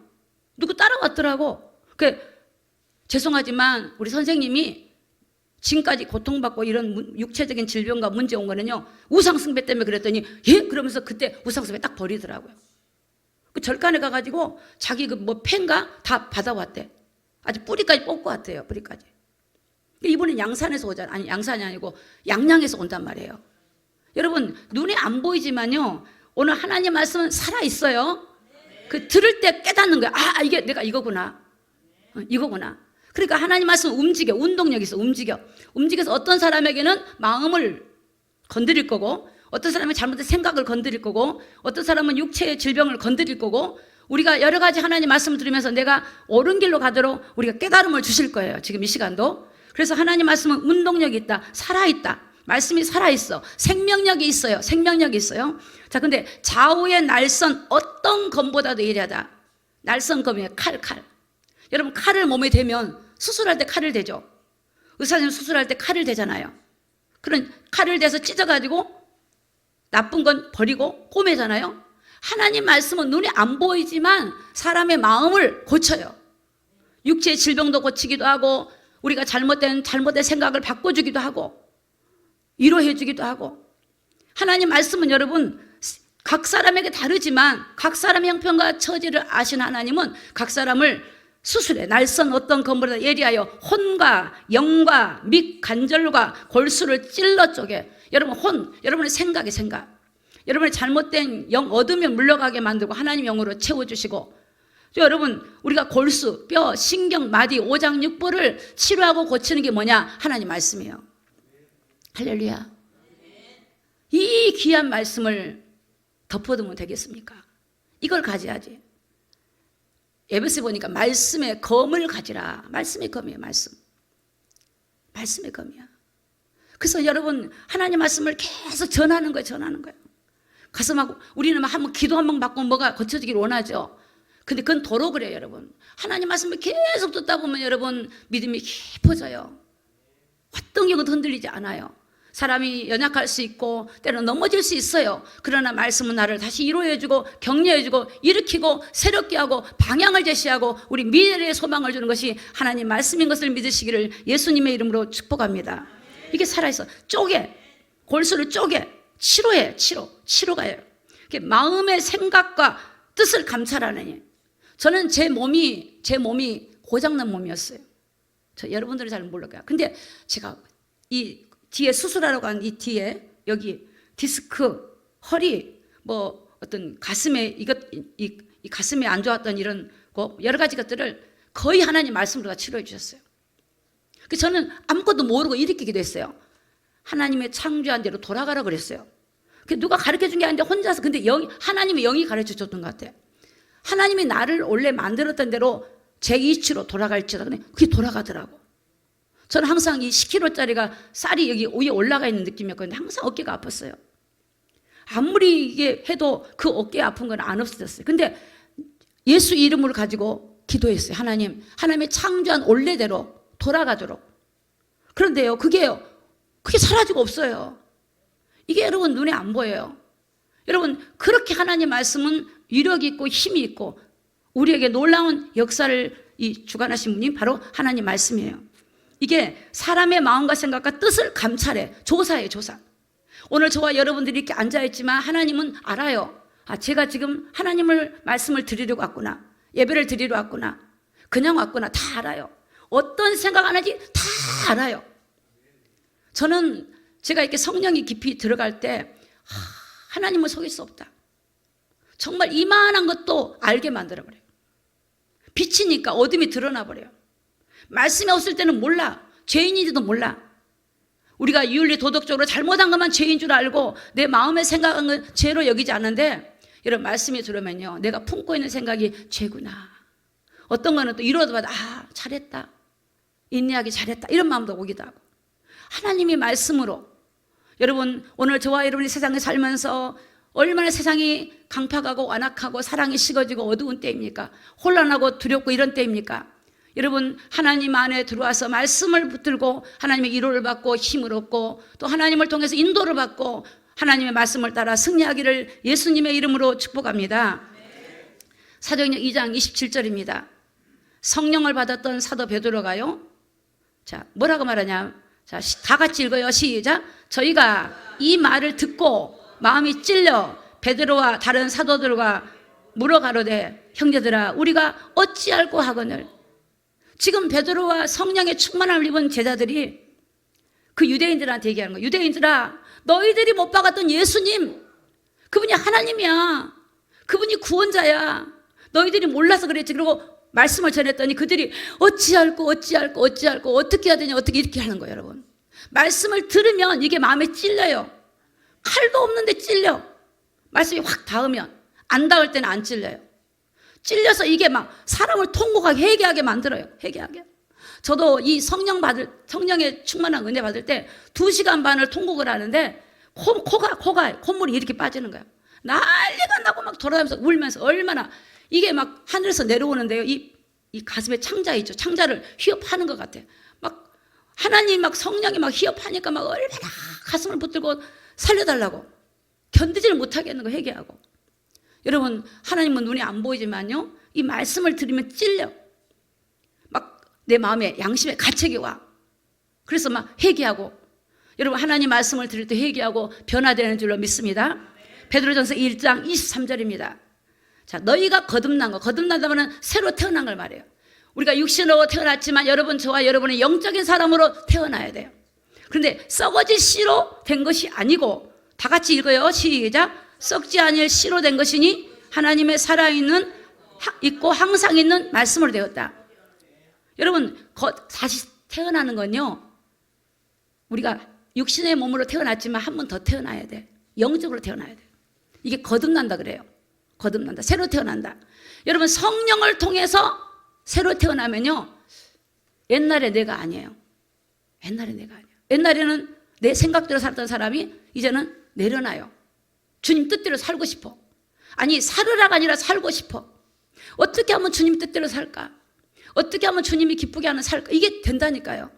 누구 따라왔더라고. 죄송하지만 우리 선생님이 지금까지 고통받고 이런 육체적인 질병과 문제 온 거는요 우상숭배 때문에 그랬더니 예? 그러면서 그때 우상숭배 딱 버리더라고요. 그 절간에 가가지고 자기 펜가 다 받아왔대. 아주 뿌리까지 뽑고 왔대요. 뿌리까지. 이분은 양산에서 오잖아. 아니 양산이 아니고 양양에서 온단 말이에요. 여러분 눈에 안 보이지만요 오늘 하나님 말씀은 살아있어요. 들을 때 깨닫는 거야. 이게 내가 이거구나. 이거구나. 그러니까 하나님 말씀은 움직여. 운동력이 있어. 움직여서 어떤 사람에게는 마음을 건드릴 거고 어떤 사람은 잘못된 생각을 건드릴 거고 어떤 사람은 육체의 질병을 건드릴 거고 우리가 여러 가지 하나님 말씀을 들으면서 내가 옳은 길로 가도록 우리가 깨달음을 주실 거예요. 지금 이 시간도. 그래서 하나님 말씀은 운동력이 있다. 살아있다. 말씀이 살아있어. 생명력이 있어요. 자, 근데 좌우의 날선 어떤 검보다도 예리하다. 날선 검이에요. 칼. 여러분 칼을 몸에 대면 수술할 때 칼을 대죠. 의사님 수술할 때 칼을 대잖아요. 그런 칼을 대서 찢어가지고 나쁜 건 버리고 꼬매잖아요. 하나님 말씀은 눈에 안 보이지만 사람의 마음을 고쳐요. 육체의 질병도 고치기도 하고 우리가 잘못된 생각을 바꿔주기도 하고 위로해 주기도 하고. 하나님 말씀은 여러분 각 사람에게 다르지만 각 사람의 형편과 처지를 아신 하나님은 각 사람을 수술해. 날선 어떤 건물에다 예리하여 혼과 영과 및 간절과 골수를 찔러 쪼개. 여러분 여러분의 생각, 여러분의 잘못된 영 어둠에 물러가게 만들고 하나님 영으로 채워주시고, 여러분 우리가 골수, 뼈, 신경, 마디, 오장, 육부를 치료하고 고치는 게 뭐냐? 하나님 말씀이에요. 할렐루야. 이 귀한 말씀을 덮어두면 되겠습니까? 이걸 가져야지. 에베소에 보니까 말씀의 검을 가지라. 말씀의 검이에요. 말씀의 검이야. 그래서 여러분 하나님 말씀을 계속 전하는 거예요. 가서 막 우리는 막 한번 기도 한번 받고 뭐가 고쳐지길 원하죠. 근데 그건 도로 그래요. 여러분 하나님 말씀을 계속 듣다 보면 여러분 믿음이 깊어져요. 어떤 경우도 흔들리지 않아요. 사람이 연약할 수 있고 때로는 넘어질 수 있어요. 그러나 말씀은 나를 다시 위로해주고 격려해주고 일으키고 새롭게 하고 방향을 제시하고 우리 미래의 소망을 주는 것이 하나님 말씀인 것을 믿으시기를 예수님의 이름으로 축복합니다. 이게 살아있어. 골수를 쪼개. 치료가 해요. 마음의 생각과 뜻을 감찰하는 일. 저는 제 몸이 고장난 몸이었어요. 여러분들은 잘 모를까요? 근데 제가 이 뒤에 수술하러 간 이 뒤에 여기 디스크, 허리, 뭐 어떤 가슴에 이 가슴에 안 좋았던 이런 거 여러 가지 것들을 거의 하나님 말씀으로 다 치료해 주셨어요. 그래서 저는 아무것도 모르고 이렇게 기도했어요. 하나님의 창조한 대로 돌아가라 그랬어요. 누가 가르쳐 준 게 아닌데 혼자서, 근데 하나님의 영이 가르쳐 줬던 것 같아요. 하나님이 나를 원래 만들었던 대로 제 이치로 돌아갈지다. 근데 그게 돌아가더라고. 저는 항상 이 10kg짜리가 쌀이 여기 위에 올라가 있는 느낌이었거든요. 항상 어깨가 아팠어요. 아무리 이게 해도 그 어깨 아픈 건 안 없어졌어요. 근데 예수 이름을 가지고 기도했어요. 하나님의 창조한 원래대로 돌아가도록. 그런데요, 그게 사라지고 없어요. 이게 여러분 눈에 안 보여요. 여러분 그렇게 하나님 말씀은 위력이 있고 힘이 있고 우리에게 놀라운 역사를 주관하신 분이 바로 하나님 말씀이에요. 이게 사람의 마음과 생각과 뜻을 감찰해. 조사예요, 조사. 오늘 저와 여러분들이 이렇게 앉아있지만 하나님은 알아요. 제가 지금 하나님을 말씀을 드리려고 왔구나. 예배를 드리러 왔구나. 그냥 왔구나. 다 알아요. 어떤 생각 하는지 다 알아요. 저는 제가 이렇게 성령이 깊이 들어갈 때 하나님을 속일 수 없다. 정말 이만한 것도 알게 만들어버려요. 빛이니까 어둠이 드러나버려요. 말씀이 없을 때는 몰라. 죄인인지도 몰라. 우리가 윤리 도덕적으로 잘못한 것만 죄인 줄 알고 내 마음에 생각한 건 죄로 여기지 않는데, 이런 말씀이 들으면요, 내가 품고 있는 생각이 죄구나. 어떤 거는 또 이루어도마다 잘했다, 인내하기 잘했다, 이런 마음도 오기도 하고. 하나님이 말씀으로, 여러분 오늘 저와 여러분이 세상에 살면서 얼마나 세상이 강팍하고 완악하고 사랑이 식어지고 어두운 때입니까? 혼란하고 두렵고 이런 때입니까? 여러분 하나님 안에 들어와서 말씀을 붙들고 하나님의 위로를 받고 힘을 얻고 또 하나님을 통해서 인도를 받고 하나님의 말씀을 따라 승리하기를 예수님의 이름으로 축복합니다. 사도행전 2장 27절입니다. 성령을 받았던 사도 베드로가요, 자 뭐라고 말하냐? 자, 다 같이 읽어요. 시작. 저희가 이 말을 듣고 마음이 찔려 베드로와 다른 사도들과 물어가로되 형제들아 우리가 어찌할꼬 하거늘. 지금 베드로와 성령의 충만함을 입은 제자들이 그 유대인들한테 얘기하는 거예요. 유대인들아, 너희들이 못 박았던 예수님, 그분이 하나님이야. 그분이 구원자야. 너희들이 몰라서 그랬지. 그리고 말씀을 전했더니 그들이 어찌할꼬 어떻게 해야 되냐, 어떻게 이렇게 하는 거예요. 여러분 말씀을 들으면 이게 마음에 찔려요. 칼도 없는데 찔려. 말씀이 확 닿으면. 안 닿을 때는 안 찔려요. 찔려서 이게 막 사람을 통곡하게 회개하게 만들어요. 회개하게. 저도 이 성령의 충만한 은혜 받을 때 2시간 반을 통곡을 하는데 콧물이 이렇게 빠지는 거예요. 난리가 나고 막 돌아다니면서 울면서 얼마나 이게 막 하늘에서 내려오는데요. 이 가슴에 창자 있죠. 창자를 휘업하는 것 같아요. 막 하나님 막 성령이 막 휘업하니까 막 얼마나 가슴을 붙들고 살려달라고 견디지를 못하겠는 거 회개하고. 여러분 하나님은 눈에 안 보이지만요, 이 말씀을 들으면 찔려. 막 내 마음에 양심에 가책이 와. 그래서 막 회개하고. 여러분 하나님 말씀을 들을 때 회개하고 변화되는 줄로 믿습니다. 베드로전서 1장 23절입니다. 자, 너희가 거듭난다면 새로 태어난 걸 말해요. 우리가 육신으로 태어났지만 여러분, 저와 여러분은 영적인 사람으로 태어나야 돼요. 그런데 썩어질 씨로 된 것이 아니고, 다 같이 읽어요. 시작. 썩지 아니할 씨로 된 것이니 하나님의 살아있는 있고 항상 있는 말씀으로 되었다. 여러분, 다시 태어나는 건요, 우리가 육신의 몸으로 태어났지만 한 번 더 태어나야 돼. 영적으로 태어나야 돼. 이게 거듭난다 그래요. 거듭난다. 새로 태어난다. 여러분, 성령을 통해서 새로 태어나면요, 옛날에 내가 아니에요. 옛날에 내가 아니에요. 옛날에는 내 생각대로 살았던 사람이 이제는 내려놔요. 주님 뜻대로 살고 싶어. 아니, 살으라가 아니라 살고 싶어. 어떻게 하면 주님 뜻대로 살까? 어떻게 하면 주님이 기쁘게 하는 살까? 이게 된다니까요.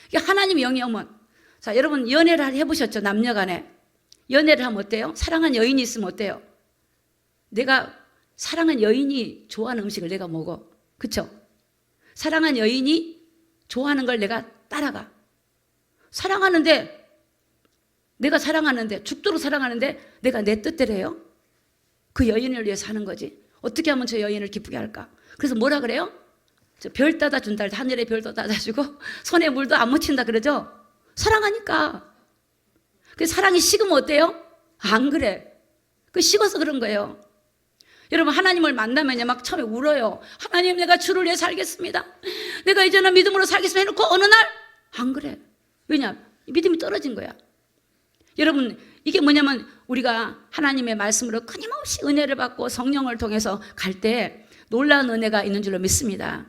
이게 하나님의 영이 오면. 자, 여러분 연애를 해보셨죠? 남녀 간에. 연애를 하면 어때요? 사랑한 여인이 있으면 어때요? 내가 사랑한 여인이 좋아하는 음식을 내가 먹어. 그쵸? 사랑한 여인이 좋아하는 걸 내가 따라가. 사랑하는데, 내가 사랑하는데, 죽도록 사랑하는데 내가 내 뜻대로 해요? 그 여인을 위해서 하는 거지. 어떻게 하면 저 여인을 기쁘게 할까? 그래서 뭐라 그래요? 저 별 따다 준다. 하늘에 별도 따다주고 손에 물도 안 묻힌다 그러죠? 사랑하니까. 그 사랑이 식으면 어때요? 안 그래. 그 식어서 그런 거예요. 여러분, 하나님을 만나면요, 막 처음에 울어요. 하나님, 내가 주를 위해 살겠습니다. 내가 이제는 믿음으로 살겠습니다 해놓고 어느 날 안 그래. 왜냐? 믿음이 떨어진 거야. 여러분, 이게 뭐냐면 우리가 하나님의 말씀으로 끊임없이 은혜를 받고 성령을 통해서 갈 때 놀라운 은혜가 있는 줄로 믿습니다.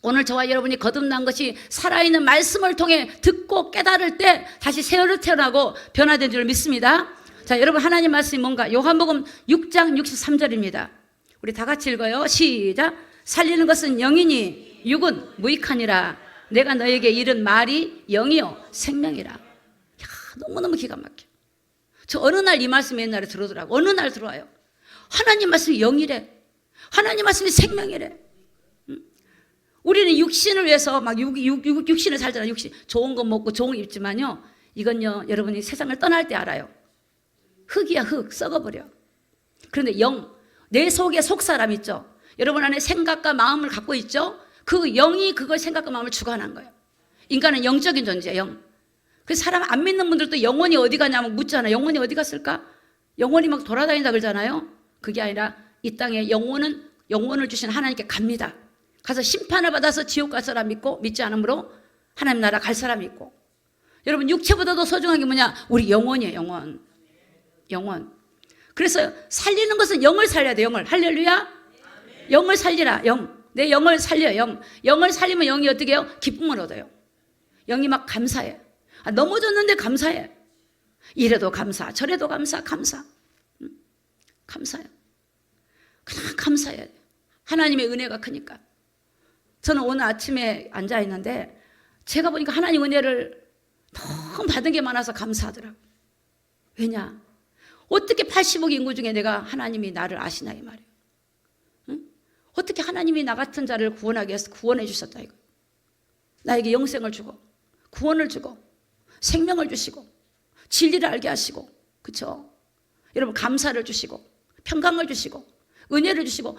오늘 저와 여러분이 거듭난 것이 살아있는 말씀을 통해 듣고 깨달을 때 다시 새로 태어나고 변화된 줄로 믿습니다. 자, 여러분, 하나님 말씀이 뭔가? 요한복음 6장 63절입니다. 우리 다 같이 읽어요. 시작. 살리는 것은 영이니 육은 무익하니라. 내가 너에게 이른 말이 영이요 생명이라. 야, 너무너무 기가 막혀. 저 어느 날 이 말씀이 옛날에 들어오더라고. 어느 날 들어와요. 하나님 말씀이 영이래. 하나님 말씀이 생명이래. 우리는 육신을 위해서 막 육신을 살잖아요. 육신. 좋은 거 먹고 좋은 거 입지만요, 이건요, 여러분이 세상을 떠날 때 알아요. 흙이야, 흙. 썩어버려. 그런데 영, 내 속에 속사람 있죠? 여러분 안에 생각과 마음을 갖고 있죠? 그 영이 그걸 생각과 마음을 주관한 거예요. 인간은 영적인 존재예요, 영. 그래서 사람 안 믿는 분들도 영혼이 어디 가냐면 묻잖아요. 영혼이 어디 갔을까? 영혼이 막 돌아다닌다 그러잖아요. 그게 아니라 이 땅에 영혼을 주신 하나님께 갑니다. 가서 심판을 받아서 지옥 갈 사람 있고, 믿지 않으므로 하나님 나라 갈 사람이 있고. 여러분, 육체보다도 소중한 게 뭐냐? 우리 영혼이에요, 영혼. 영혼. 그래서 살리는 것은 영을 살려야 돼, 영을. 할렐루야. 영을 살리라, 영. 내 영을 살려, 영. 영을 살리면 영이 어떻게 해요? 기쁨을 얻어요. 영이 막 감사해. 넘어졌는데 감사해. 이래도 감사, 저래도 감사. 감사해. 그냥 감사해야 돼. 하나님의 은혜가 크니까. 저는 오늘 아침에 앉아 있는데 제가 보니까 하나님 은혜를 너무 받은 게 많아서 감사하더라고요. 왜냐? 어떻게 80억 인구 중에 내가 하나님이 나를 아시나 이 말이에요. 응? 어떻게 하나님이 나 같은 자를 구원하기 위해서 구원해 주셨다 이거. 나에게 영생을 주고 구원을 주고 생명을 주시고 진리를 알게 하시고, 그렇죠? 여러분, 감사를 주시고 평강을 주시고 은혜를 주시고,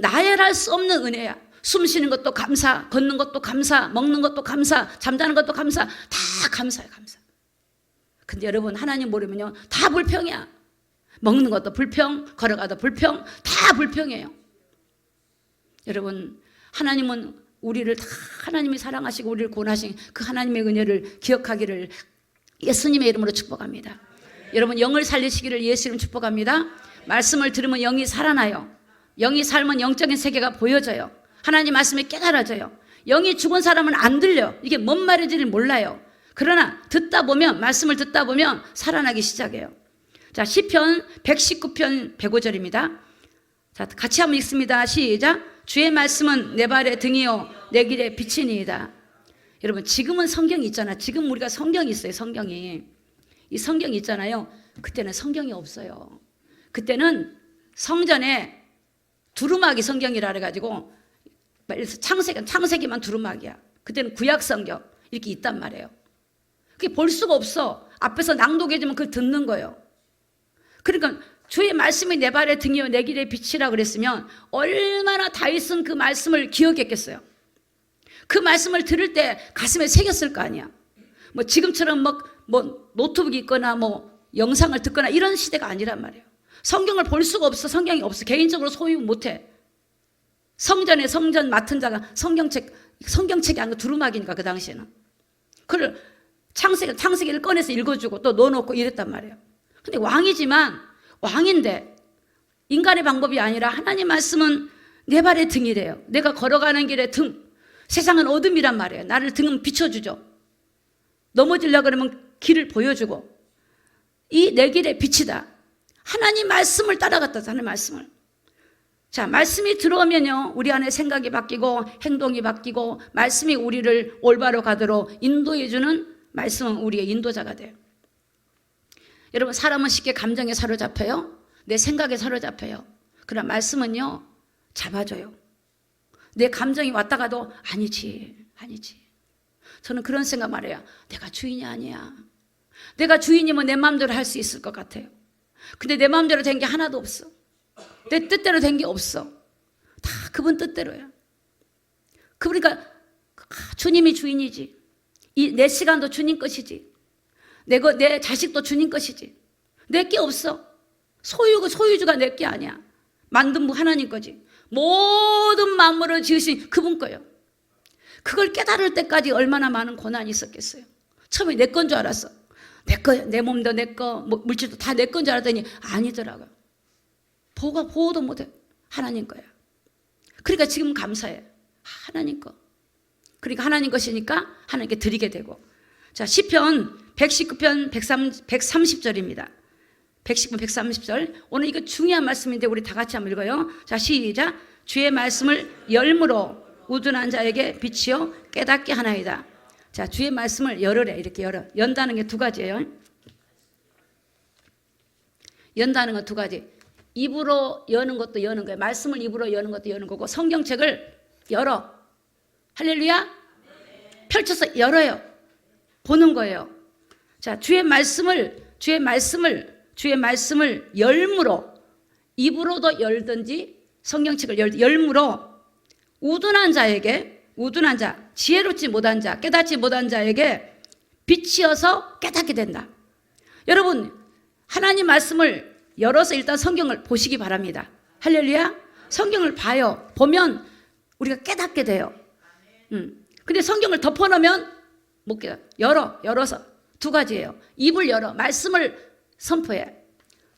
나열할 수 없는 은혜야. 숨 쉬는 것도 감사, 걷는 것도 감사, 먹는 것도 감사, 잠자는 것도 감사. 다 감사야, 감사. 근데 여러분, 하나님 모르면요, 다 불평이야. 먹는 것도 불평, 걸어가도 불평, 다 불평이에요. 여러분, 하나님은 우리를 다 하나님이 사랑하시고 우리를 구원하신 그 하나님의 은혜를 기억하기를 예수님의 이름으로 축복합니다. 여러분, 영을 살리시기를 예수 이름 축복합니다. 말씀을 들으면 영이 살아나요. 영이 살면 영적인 세계가 보여져요. 하나님 말씀이 깨달아져요. 영이 죽은 사람은 안 들려. 이게 뭔 말인지를 몰라요. 그러나 듣다 보면, 말씀을 듣다 보면 살아나기 시작해요. 자, 시편 119편 105절입니다. 자, 같이 한번 읽습니다. 시작. 주의 말씀은 내 발의 등이요 내 길의 빛이니이다. 여러분, 지금은 성경이 있잖아. 지금 우리가 성경이 있어요. 성경이. 이 성경이 있잖아요. 그때는 성경이 없어요. 그때는 성전에 두루마기 성경이라 그래가지고 창세기만 두루마기야. 그때는 구약 성경 이렇게 있단 말이에요. 그게 볼 수가 없어. 앞에서 낭독해주면 그걸 듣는 거예요. 그러니까 주의 말씀이 내 발의 등이요 내 길의 빛이라 그랬으면 얼마나 다윗은 그 말씀을 기억했겠어요. 그 말씀을 들을 때 가슴에 새겼을 거 아니야. 뭐 지금처럼 뭐 노트북이 있거나 뭐 영상을 듣거나 이런 시대가 아니란 말이에요. 성경을 볼 수가 없어. 성경이 없어. 개인적으로 소유 못해. 성전 맡은 자가 성경책이 아니고 두루마기니까 그 당시에는. 그걸 창세기를 꺼내서 읽어주고 또 넣어놓고 이랬단 말이에요. 근데 왕인데 인간의 방법이 아니라 하나님 말씀은 내 발의 등이래요. 내가 걸어가는 길의 등. 세상은 어둠이란 말이에요. 나를 등은 비춰주죠. 넘어지려고 그러면 길을 보여주고 이 내 길의 빛이다. 하나님 말씀을 따라갔다. 하나님 말씀을. 자, 말씀이 들어오면요 우리 안에 생각이 바뀌고 행동이 바뀌고 말씀이 우리를 올바로 가도록 인도해주는 말씀은 우리의 인도자가 돼요. 여러분, 사람은 쉽게 감정에 사로잡혀요. 내 생각에 사로잡혀요. 그러나 말씀은요 잡아줘요. 내 감정이 왔다 가도 아니지. 저는 그런 생각 말해요. 내가 주인이 아니야. 내가 주인이면 내 마음대로 할 수 있을 것 같아요. 근데 내 마음대로 된 게 하나도 없어. 내 뜻대로 된 게 없어. 다 그분 뜻대로야. 그러니까 주님이 주인이지. 내 시간도 주님 것이지. 내 자식도 주님 것이지. 내 게 없어. 소유주가 내 게 아니야. 만든 분 하나님 거지. 모든 만물을 지으신 그분 거예요. 그걸 깨달을 때까지 얼마나 많은 고난이 있었겠어요. 처음에 내 건 줄 알았어. 내 거야. 내 몸도 내 거, 물질도 다 내 건 줄 알았더니 아니더라고요. 보호도 못해. 하나님 거야. 그러니까 지금 감사해. 하나님 거. 그러니까 하나님 것이니까 하나님께 드리게 되고. 자, 시편 119편 130절입니다. 119편 130절. 오늘 이거 중요한 말씀인데 우리 다 같이 한번 읽어요. 자, 시작. 주의 말씀을 열무로 우둔한 자에게 빛이요 깨닫게 하나이다. 자, 주의 말씀을 열으래. 이렇게 열어. 연다는 게 두 가지예요. 연다는 건 두 가지. 입으로 여는 것도 여는 거예요. 말씀을 입으로 여는 것도 여는 거고, 성경책을 열어. 할렐루야? 펼쳐서 열어요. 보는 거예요. 자, 주의 말씀을 열무로, 입으로도 열든지 성경책을 열무로 우둔한 자, 지혜롭지 못한 자, 깨닫지 못한 자에게 빛이어서 깨닫게 된다. 여러분, 하나님 말씀을 열어서 일단 성경을 보시기 바랍니다. 할렐루야. 성경을 봐요. 보면 우리가 깨닫게 돼요. 근데 성경을 덮어놓으면 못 깨닫. 열어서 두 가지예요. 입을 열어, 말씀을 선포해.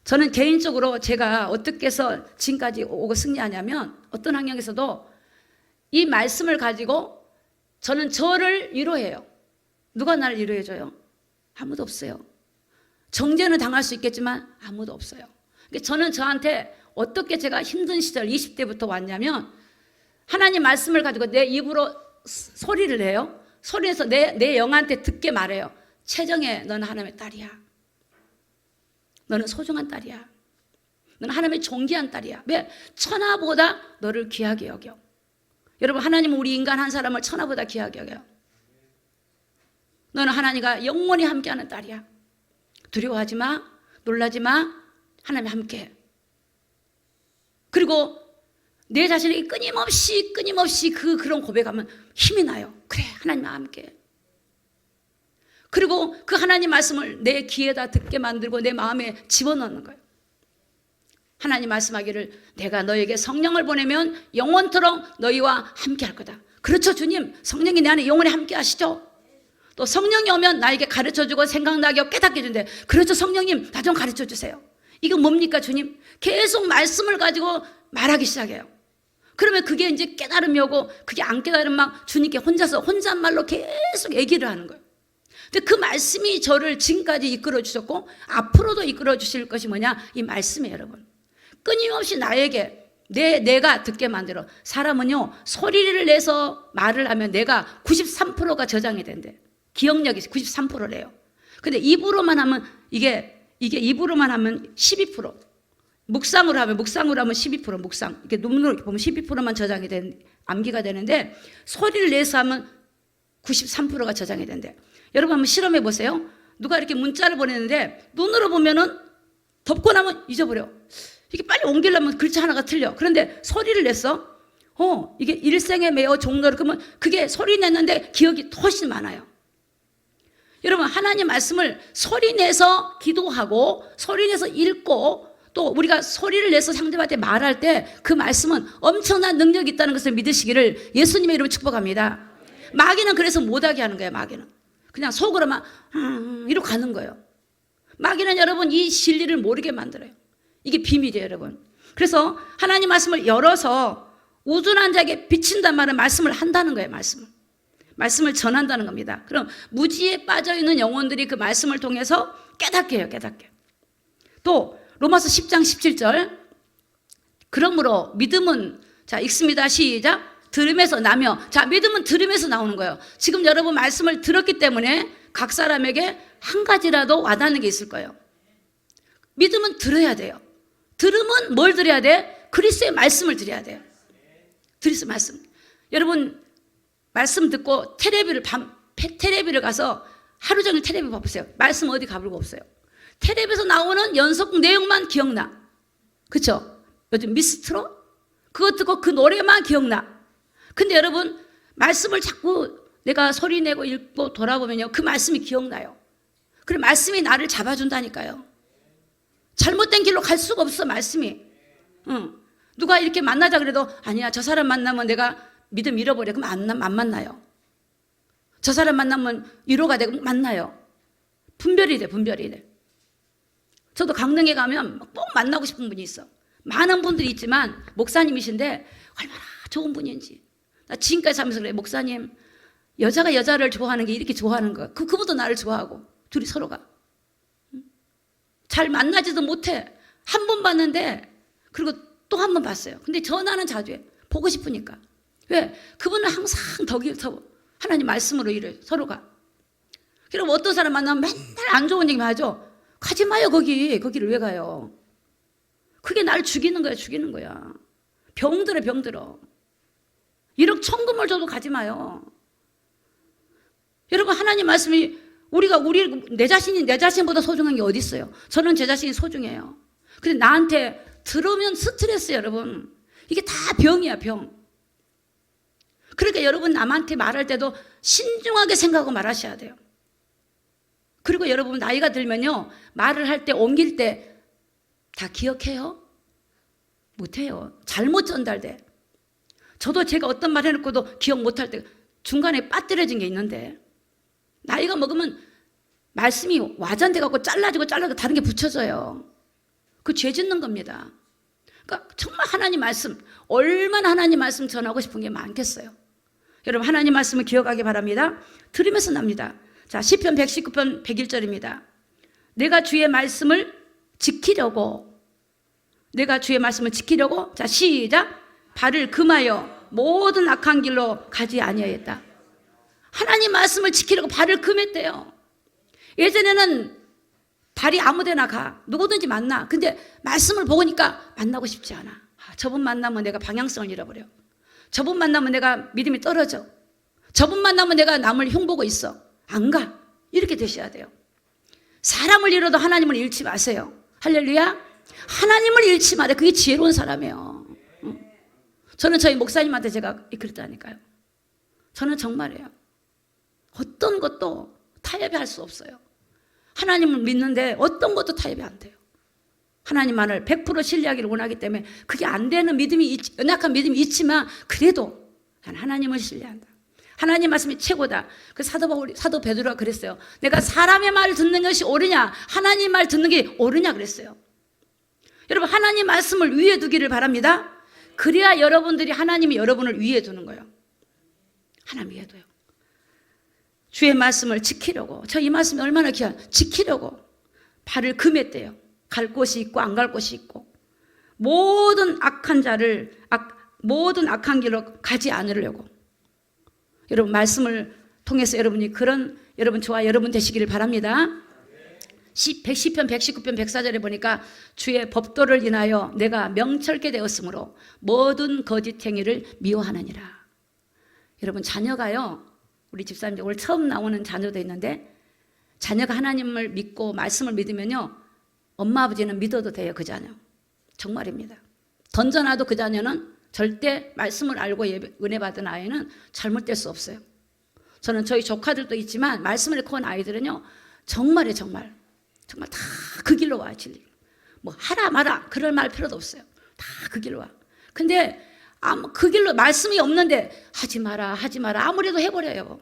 저는 개인적으로 제가 어떻게 해서 지금까지 오고 승리하냐면, 어떤 환경에서도 이 말씀을 가지고 저는 저를 위로해요. 누가 나를 위로해줘요? 아무도 없어요. 정죄는 당할 수 있겠지만 아무도 없어요. 그러니까 저는 저한테 어떻게 제가 힘든 시절 20대부터 왔냐면, 하나님 말씀을 가지고 내 입으로 소리를 해요. 소리에서 내 영한테 듣게 말해요. 채정해, 너는 하나님의 딸이야. 너는 소중한 딸이야. 너는 하나님의 존귀한 딸이야. 왜? 천하보다 너를 귀하게 여겨. 여러분, 하나님은 우리 인간 한 사람을 천하보다 귀하게 여겨요. 너는 하나님과 영원히 함께하는 딸이야. 두려워하지 마. 놀라지 마. 하나님이 함께해. 그리고 내 자신에게 끊임없이 그런 고백하면 힘이 나요. 그래, 하나님과 함께해. 그리고 그 하나님 말씀을 내 귀에다 듣게 만들고 내 마음에 집어넣는 거예요. 하나님 말씀하기를 내가 너에게 성령을 보내면 영원토록 너희와 함께 할 거다. 그렇죠, 주님. 성령이 내 안에 영원히 함께 하시죠. 또 성령이 오면 나에게 가르쳐주고 생각나게 하고 깨닫게 해준대. 그렇죠, 성령님. 나 좀 가르쳐주세요. 이거 뭡니까, 주님? 계속 말씀을 가지고 말하기 시작해요. 그러면 그게 이제 깨달음이 오고, 그게 안 깨달으면 막 주님께 혼잣말로 계속 얘기를 하는 거예요. 근데 그 말씀이 저를 지금까지 이끌어 주셨고 앞으로도 이끌어 주실 것이 뭐냐? 이 말씀이에요, 여러분. 끊임없이 나에게 내가 듣게 만들어. 사람은요, 소리를 내서 말을 하면 내가 93%가 저장이 된대. 기억력이 93%래요. 근데 입으로만 하면 이게 입으로만 하면 12%. 묵상으로 하면 12%. 묵상. 이렇게 눈으로 보면 12%만 저장이 암기가 되는데, 소리를 내서 하면 93%가 저장이 된대. 여러분 한번 실험해 보세요. 누가 이렇게 문자를 보내는데 눈으로 보면은 덮고 나면 잊어버려. 이게 빨리 옮기려면 글자 하나가 틀려. 그런데 소리를 냈어. 이게 일생에 매어 종로를, 그러면 그게 소리 냈는데 기억이 훨씬 많아요. 여러분, 하나님 말씀을 소리 내서 기도하고 소리 내서 읽고 또 우리가 소리를 내서 상대방한테 말할 때 그 말씀은 엄청난 능력이 있다는 것을 믿으시기를 예수님의 이름으로 축복합니다. 마귀는 그래서 못하게 하는 거예요. 마귀는 그냥 속으로만 이러고 가는 거예요. 마귀는 여러분 이 진리를 모르게 만들어요. 이게 비밀이에요, 여러분. 그래서 하나님 말씀을 열어서 우둔한 자에게 비친단 말은 말씀을 한다는 거예요. 말씀을 전한다는 겁니다. 그럼 무지에 빠져있는 영혼들이 그 말씀을 통해서 깨닫게 해요. 또 로마서 10장 17절, 그러므로 믿음은, 자 읽습니다. 시작. 들음에서 나며. 자, 믿음은 들음에서 나오는 거예요. 지금 여러분 말씀을 들었기 때문에 각 사람에게 한 가지라도 와닿는 게 있을 거예요. 믿음은 들어야 돼요. 들음은 뭘 들어야 돼? 그리스도의 말씀을 드려야 돼요. 그리스도 말씀. 여러분 말씀 듣고 테레비를 가서 하루 종일 테레비 봐보세요. 말씀 어디 가보고 없어요. 테레비에서 나오는 연속 내용만 기억나. 그렇죠? 요즘 미스트로 그거 듣고 그 노래만 기억나. 근데 여러분 말씀을 자꾸 내가 소리 내고 읽고 돌아보면요, 그 말씀이 기억나요. 그래, 말씀이 나를 잡아준다니까요. 잘못된 길로 갈 수가 없어. 말씀이. 누가 이렇게 만나자 그래도 아니야, 저 사람 만나면 내가 믿음 잃어버려. 그럼 안 만나요. 저 사람 만나면 위로가 되고 만나요. 분별이 돼. 저도 강릉에 가면 꼭 만나고 싶은 분이 있어. 많은 분들이 있지만 목사님이신데 얼마나 좋은 분인지. 나 지금까지 살면서 그래. 목사님, 여자가 여자를 좋아하는 게 이렇게 좋아하는 거야. 그분도 나를 좋아하고 둘이 서로가 잘 만나지도 못해. 한 번 봤는데 그리고 또 한 번 봤어요. 근데 전화는 자주 해. 보고 싶으니까. 왜? 그분은 항상 더 하나님 말씀으로 일을 서로가. 그리고 어떤 사람 만나면 맨날 안 좋은 얘기만 하죠. 가지 마요. 거기를 왜 가요? 그게 날 죽이는 거야. 병들어. 1억 천금을 줘도 가지 마요. 여러분, 하나님 말씀이 내 자신보다 소중한 게 어디 있어요? 저는 제 자신이 소중해요. 근데 나한테 들으면 스트레스예요, 여러분. 이게 다 병이야, 병. 그러니까 여러분 남한테 말할 때도 신중하게 생각하고 말하셔야 돼요. 그리고 여러분 나이가 들면요, 말을 할 때 옮길 때 다 기억해요? 못해요. 잘못 전달돼. 저도 제가 어떤 말 해놓고도 기억 못할 때 중간에 빠뜨려진 게 있는데, 나이가 먹으면 말씀이 와전돼갖고 잘라지고 다른 게 붙여져요. 그 죄 짓는 겁니다. 그러니까 정말 하나님 말씀, 얼마나 하나님 말씀 전하고 싶은 게 많겠어요. 여러분 하나님 말씀을 기억하기 바랍니다. 들으면서 납니다. 자, 시편 119편 101절입니다. 내가 주의 말씀을 지키려고. 자, 시작. 발을 금하여 모든 악한 길로 가지 아니하였다. 하나님 말씀을 지키려고 발을 금했대요. 예전에는 발이 아무데나 가. 누구든지 만나. 근데 말씀을 보니까 만나고 싶지 않아. 저분 만나면 내가 방향성을 잃어버려. 저분 만나면 내가 믿음이 떨어져. 저분 만나면 내가 남을 흉보고 있어. 안 가. 이렇게 되셔야 돼요. 사람을 잃어도 하나님을 잃지 마세요. 할렐루야. 하나님을 잃지 말아요. 그게 지혜로운 사람이에요. 저는 저희 목사님한테 제가 그랬다니까요. 저는 정말이에요. 어떤 것도 타협할 수 없어요. 하나님을 믿는데 어떤 것도 타협이 안 돼요. 하나님만을 100% 신뢰하기를 원하기 때문에 그게 안 되는 믿음이, 연약한 믿음이 있지만 그래도 난 하나님을 신뢰한다. 하나님 말씀이 최고다. 그 사도 베드로가 그랬어요. 내가 사람의 말을 듣는 것이 옳으냐, 하나님 말 듣는 게 옳으냐 그랬어요. 여러분 하나님 말씀을 위에 두기를 바랍니다. 그래야 여러분들이 하나님이 여러분을 위에 두는 거예요. 하나님 위에 둬요. 주의 말씀을 지키려고. 저 이 말씀이 얼마나 지키려고 발을 금했대요. 갈 곳이 있고 안 갈 곳이 있고, 모든 악한 길로 가지 않으려고. 여러분 말씀을 통해서 여러분이 여러분 저와 여러분 되시기를 바랍니다. 110편 119편 104절에 보니까 주의 법도를 인하여 내가 명철케 되었으므로 모든 거짓 행위를 미워하느니라. 여러분 자녀가요, 우리 집사님 오늘 처음 나오는 자녀도 있는데, 자녀가 하나님을 믿고 말씀을 믿으면요 엄마 아버지는 믿어도 돼요. 그 자녀. 정말입니다. 던져놔도 그 자녀는 절대 말씀을 알고 은혜 받은 아이는 잘못될 수 없어요. 저는 저희 조카들도 있지만 말씀을 커온 아이들은요, 정말 다 그 길로 와요. 진리. 뭐 하라 마라 그럴 말 필요도 없어요. 다 그 길로 와. 근데 그 길로 말씀이 없는데 하지 마라 아무래도 해버려요.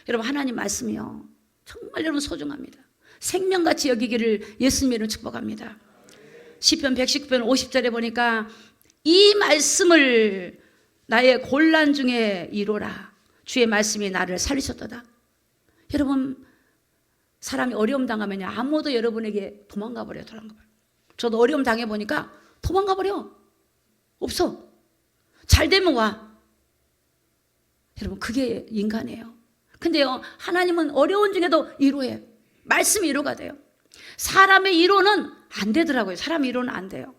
여러분, 하나님 말씀이요, 정말 여러분 소중합니다. 생명같이 여기기를 예수님으로 축복합니다. 시편 119편 50절에 보니까 이 말씀을 나의 곤란 중에 이루라. 주의 말씀이 나를 살리셨도다. 여러분, 사람이 어려움 당하면요, 아무도 여러분에게 도망가 버려요. 저도 어려움 당해보니까 도망가 버려. 없어. 잘 되면 와. 여러분, 그게 인간이에요. 근데요, 하나님은 어려운 중에도 위로해. 말씀이 위로가 돼요. 사람의 위로는 안 되더라고요. 사람의 위로는 안 돼요.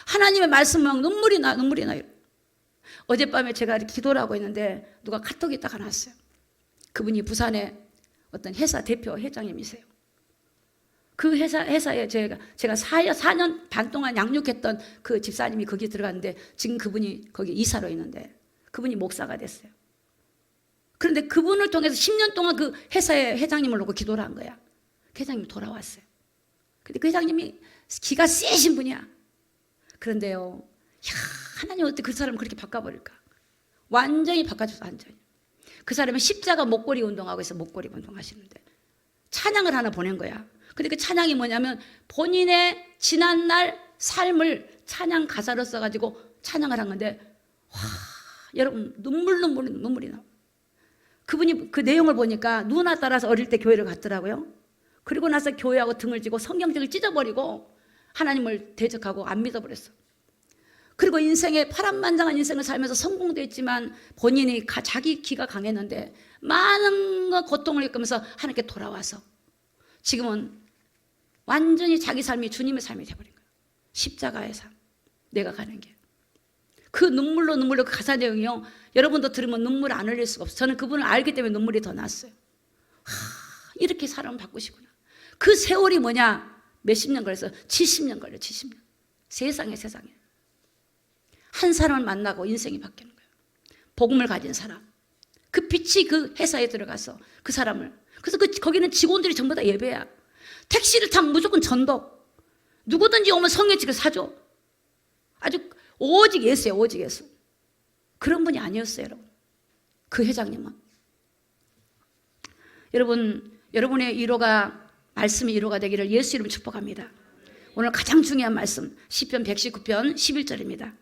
하나님의 말씀은 눈물이 나요. 어젯밤에 제가 기도를 하고 있는데 누가 카톡이 딱 하나 왔어요. 그분이 부산의 어떤 회사 대표 회장님이세요. 그 회사에 제가 4년 반 동안 양육했던 그 집사님이 거기 들어갔는데 지금 그분이 거기 이사로 있는데 그분이 목사가 됐어요. 그런데 그분을 통해서 10년 동안 그 회사의 회장님을 놓고 기도를 한 거야. 그 회장님이 돌아왔어요. 근데 그 회장님이 기가 세신 분이야. 그런데요, 하나님 어떻게 그 사람을 그렇게 바꿔버릴까? 완전히 바꿔줘서 완전히. 그 사람은 십자가 목걸이 운동하고 있어. 목걸이 운동하시는데 찬양을 하나 보낸 거야. 근데 그 찬양이 뭐냐면 본인의 지난날 삶을 찬양 가사로 써가지고 찬양을 한 건데, 와, 여러분, 눈물이 나. 그분이 그 내용을 보니까 누나 따라서 어릴 때 교회를 갔더라고요. 그리고 나서 교회하고 등을 지고 성경책을 찢어버리고 하나님을 대적하고 안 믿어버렸어. 그리고 인생에 파란만장한 인생을 살면서 성공도 했지만 본인이 자기 기가 강했는데 많은 고통을 겪으면서 하나님께 돌아와서 지금은 완전히 자기 삶이 주님의 삶이 되어버린 거예요. 십자가의 삶, 내가 가는 길. 그 눈물로 그 가사 내용이요, 여러분도 들으면 눈물 안 흘릴 수가 없어요. 저는 그분을 알기 때문에 눈물이 더 났어요. 이렇게 사람을 바꾸시구나. 그 세월이 뭐냐? 몇십 년 걸려서 70년 걸려. 70년. 세상에. 한 사람을 만나고 인생이 바뀌는 거예요. 복음을 가진 사람. 그 빛이 그 회사에 들어가서 그 사람을. 그래서 거기는 직원들이 전부 다 예배야. 택시를 타면 무조건 전도. 누구든지 오면 성경책을 사줘. 아주 오직 예수예요. 오직 예수. 그런 분이 아니었어요, 여러분. 그 회장님은. 여러분의 위로가, 말씀이 위로가 되기를 예수 이름으로 축복합니다. 오늘 가장 중요한 말씀, 시편 119편 11절입니다.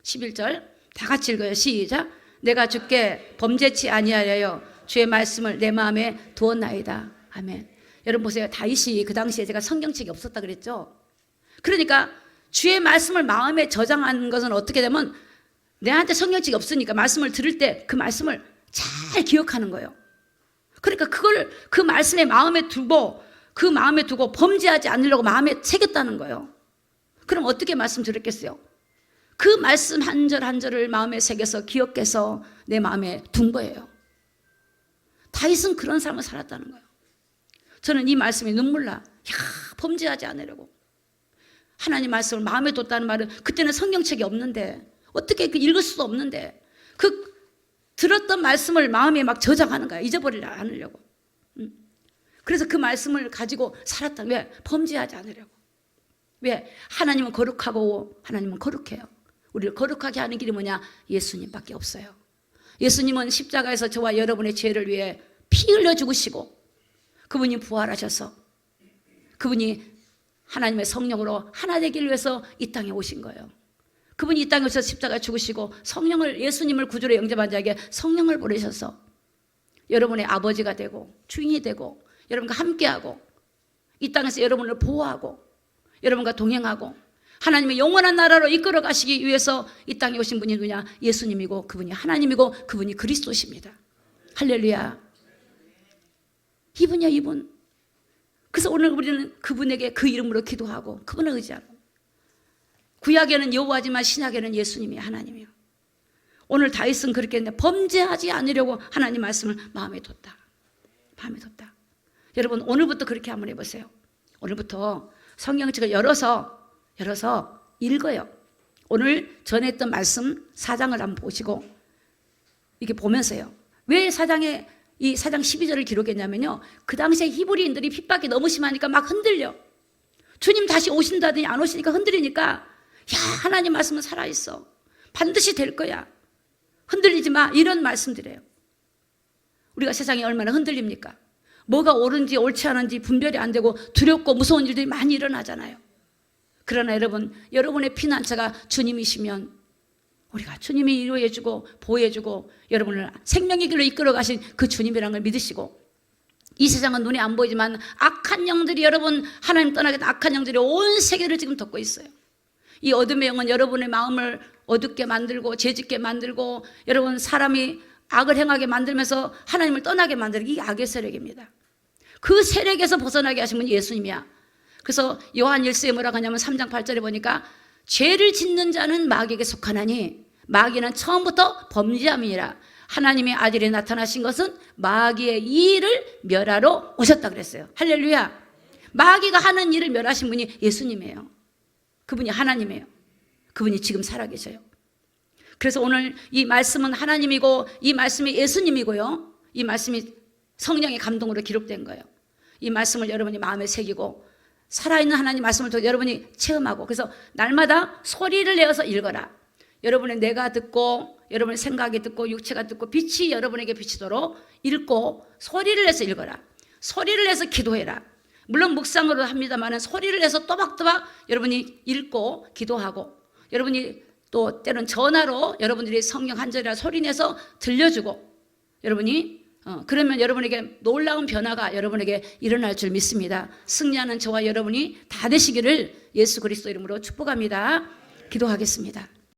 11절 다 같이 읽어요. 시작. 내가 주께 범죄치 아니하여 주의 말씀을 내 마음에 두었나이다. 아멘. 여러분 보세요. 다윗이 그 당시에 제가 성경책이 없었다 그랬죠. 그러니까 주의 말씀을 마음에 저장하는 것은 어떻게 되면 내한테 성경책이 없으니까 말씀을 들을 때 그 말씀을 잘 기억하는 거예요. 그러니까 그걸 그 말씀에 마음에 두고 범죄하지 않으려고 마음에 새겼다는 거예요. 그럼 어떻게 말씀 들었겠어요? 그 말씀 한 절 한 절을 마음에 새겨서 기억해서 내 마음에 둔 거예요. 다윗은 그런 삶을 살았다는 거예요. 저는 이 말씀이 눈물 나. 범죄하지 않으려고. 하나님 말씀을 마음에 뒀다는 말은 그때는 성경책이 없는데 어떻게 읽을 수도 없는데 그 들었던 말씀을 마음에 막 저장하는 거야. 잊어버리지 않으려고. 그래서 그 말씀을 가지고 살았다. 왜? 범죄하지 않으려고. 왜? 하나님은 거룩하고 하나님은 거룩해요. 우리를 거룩하게 하는 길이 뭐냐? 예수님밖에 없어요. 예수님은 십자가에서 저와 여러분의 죄를 위해 피 흘려 죽으시고 그분이 부활하셔서 그분이 하나님의 성령으로 하나 되기를 위해서 이 땅에 오신 거예요. 그분이 이 땅에 오셔서 십자가에 죽으시고 성령을, 예수님을 구주로 영접한 자에게 성령을 보내셔서 여러분의 아버지가 되고 주인이 되고 여러분과 함께하고 이 땅에서 여러분을 보호하고 여러분과 동행하고 하나님의 영원한 나라로 이끌어 가시기 위해서 이 땅에 오신 분이 누구냐? 예수님이고 그분이 하나님이고 그분이 그리스도십니다. 할렐루야. 이분이야, 이분. 그래서 오늘 우리는 그분에게 그 이름으로 기도하고 그분을 의지하고, 구약에는 여호와지만 신약에는 예수님이 하나님이요. 오늘 다윗은 그렇게 했는데 범죄하지 않으려고 하나님 말씀을 마음에 뒀다. 마음에 뒀다. 여러분 오늘부터 그렇게 한번 해보세요. 오늘부터 성경책을 열어서 읽어요. 오늘 전했던 말씀 4장을 한번 보시고 이렇게 보면서요. 왜 4장에 이 4장 12절을 기록했냐면요. 그 당시에 히브리인들이 핍박이 너무 심하니까 막 흔들려. 주님 다시 오신다더니 안 오시니까 흔들리니까 야, 하나님 말씀은 살아있어. 반드시 될 거야. 흔들리지 마. 이런 말씀드려요. 우리가 세상에 얼마나 흔들립니까? 뭐가 옳은지 옳지 않은지 분별이 안 되고 두렵고 무서운 일들이 많이 일어나잖아요. 그러나 여러분, 여러분의 피난처가 주님이시면 우리가 주님이 위로해주고 보호해주고 여러분을 생명의 길로 이끌어 가신 그 주님이라는 걸 믿으시고, 이 세상은 눈에 안 보이지만 악한 영들이, 여러분 하나님 떠나겠다 악한 영들이 온 세계를 지금 덮고 있어요. 이 어둠의 영은 여러분의 마음을 어둡게 만들고 죄짓게 만들고 여러분 사람이 악을 행하게 만들면서 하나님을 떠나게 만드는 게 악의 세력입니다. 그 세력에서 벗어나게 하신 분이 예수님이야. 그래서 요한 1서에 뭐라고 하냐면 3장 8절에 보니까 죄를 짓는 자는 마귀에게 속하나니 마귀는 처음부터 범죄함이니라. 하나님의 아들이 나타나신 것은 마귀의 일을 멸하러 오셨다 그랬어요. 할렐루야. 마귀가 하는 일을 멸하신 분이 예수님이에요. 그분이 하나님이에요. 그분이 지금 살아계셔요. 그래서 오늘 이 말씀은 하나님이고 이 말씀이 예수님이고요. 이 말씀이 성령의 감동으로 기록된 거예요. 이 말씀을 여러분이 마음에 새기고 살아있는 하나님 말씀을 통해 여러분이 체험하고, 그래서 날마다 소리를 내어서 읽어라. 여러분의 뇌가 듣고 여러분의 생각이 듣고 육체가 듣고 빛이 여러분에게 비치도록 읽고 소리를 내서 읽어라. 소리를 내서 기도해라. 물론 묵상으로 합니다만 소리를 내서 또박또박 여러분이 읽고 기도하고, 여러분이 또 때론 전화로 여러분들이 성경 한 절이라 소리 내서 들려주고, 여러분이 그러면 여러분에게 놀라운 변화가 여러분에게 일어날 줄 믿습니다. 승리하는 저와 여러분이 다 되시기를 예수 그리스도 이름으로 축복합니다. 기도하겠습니다.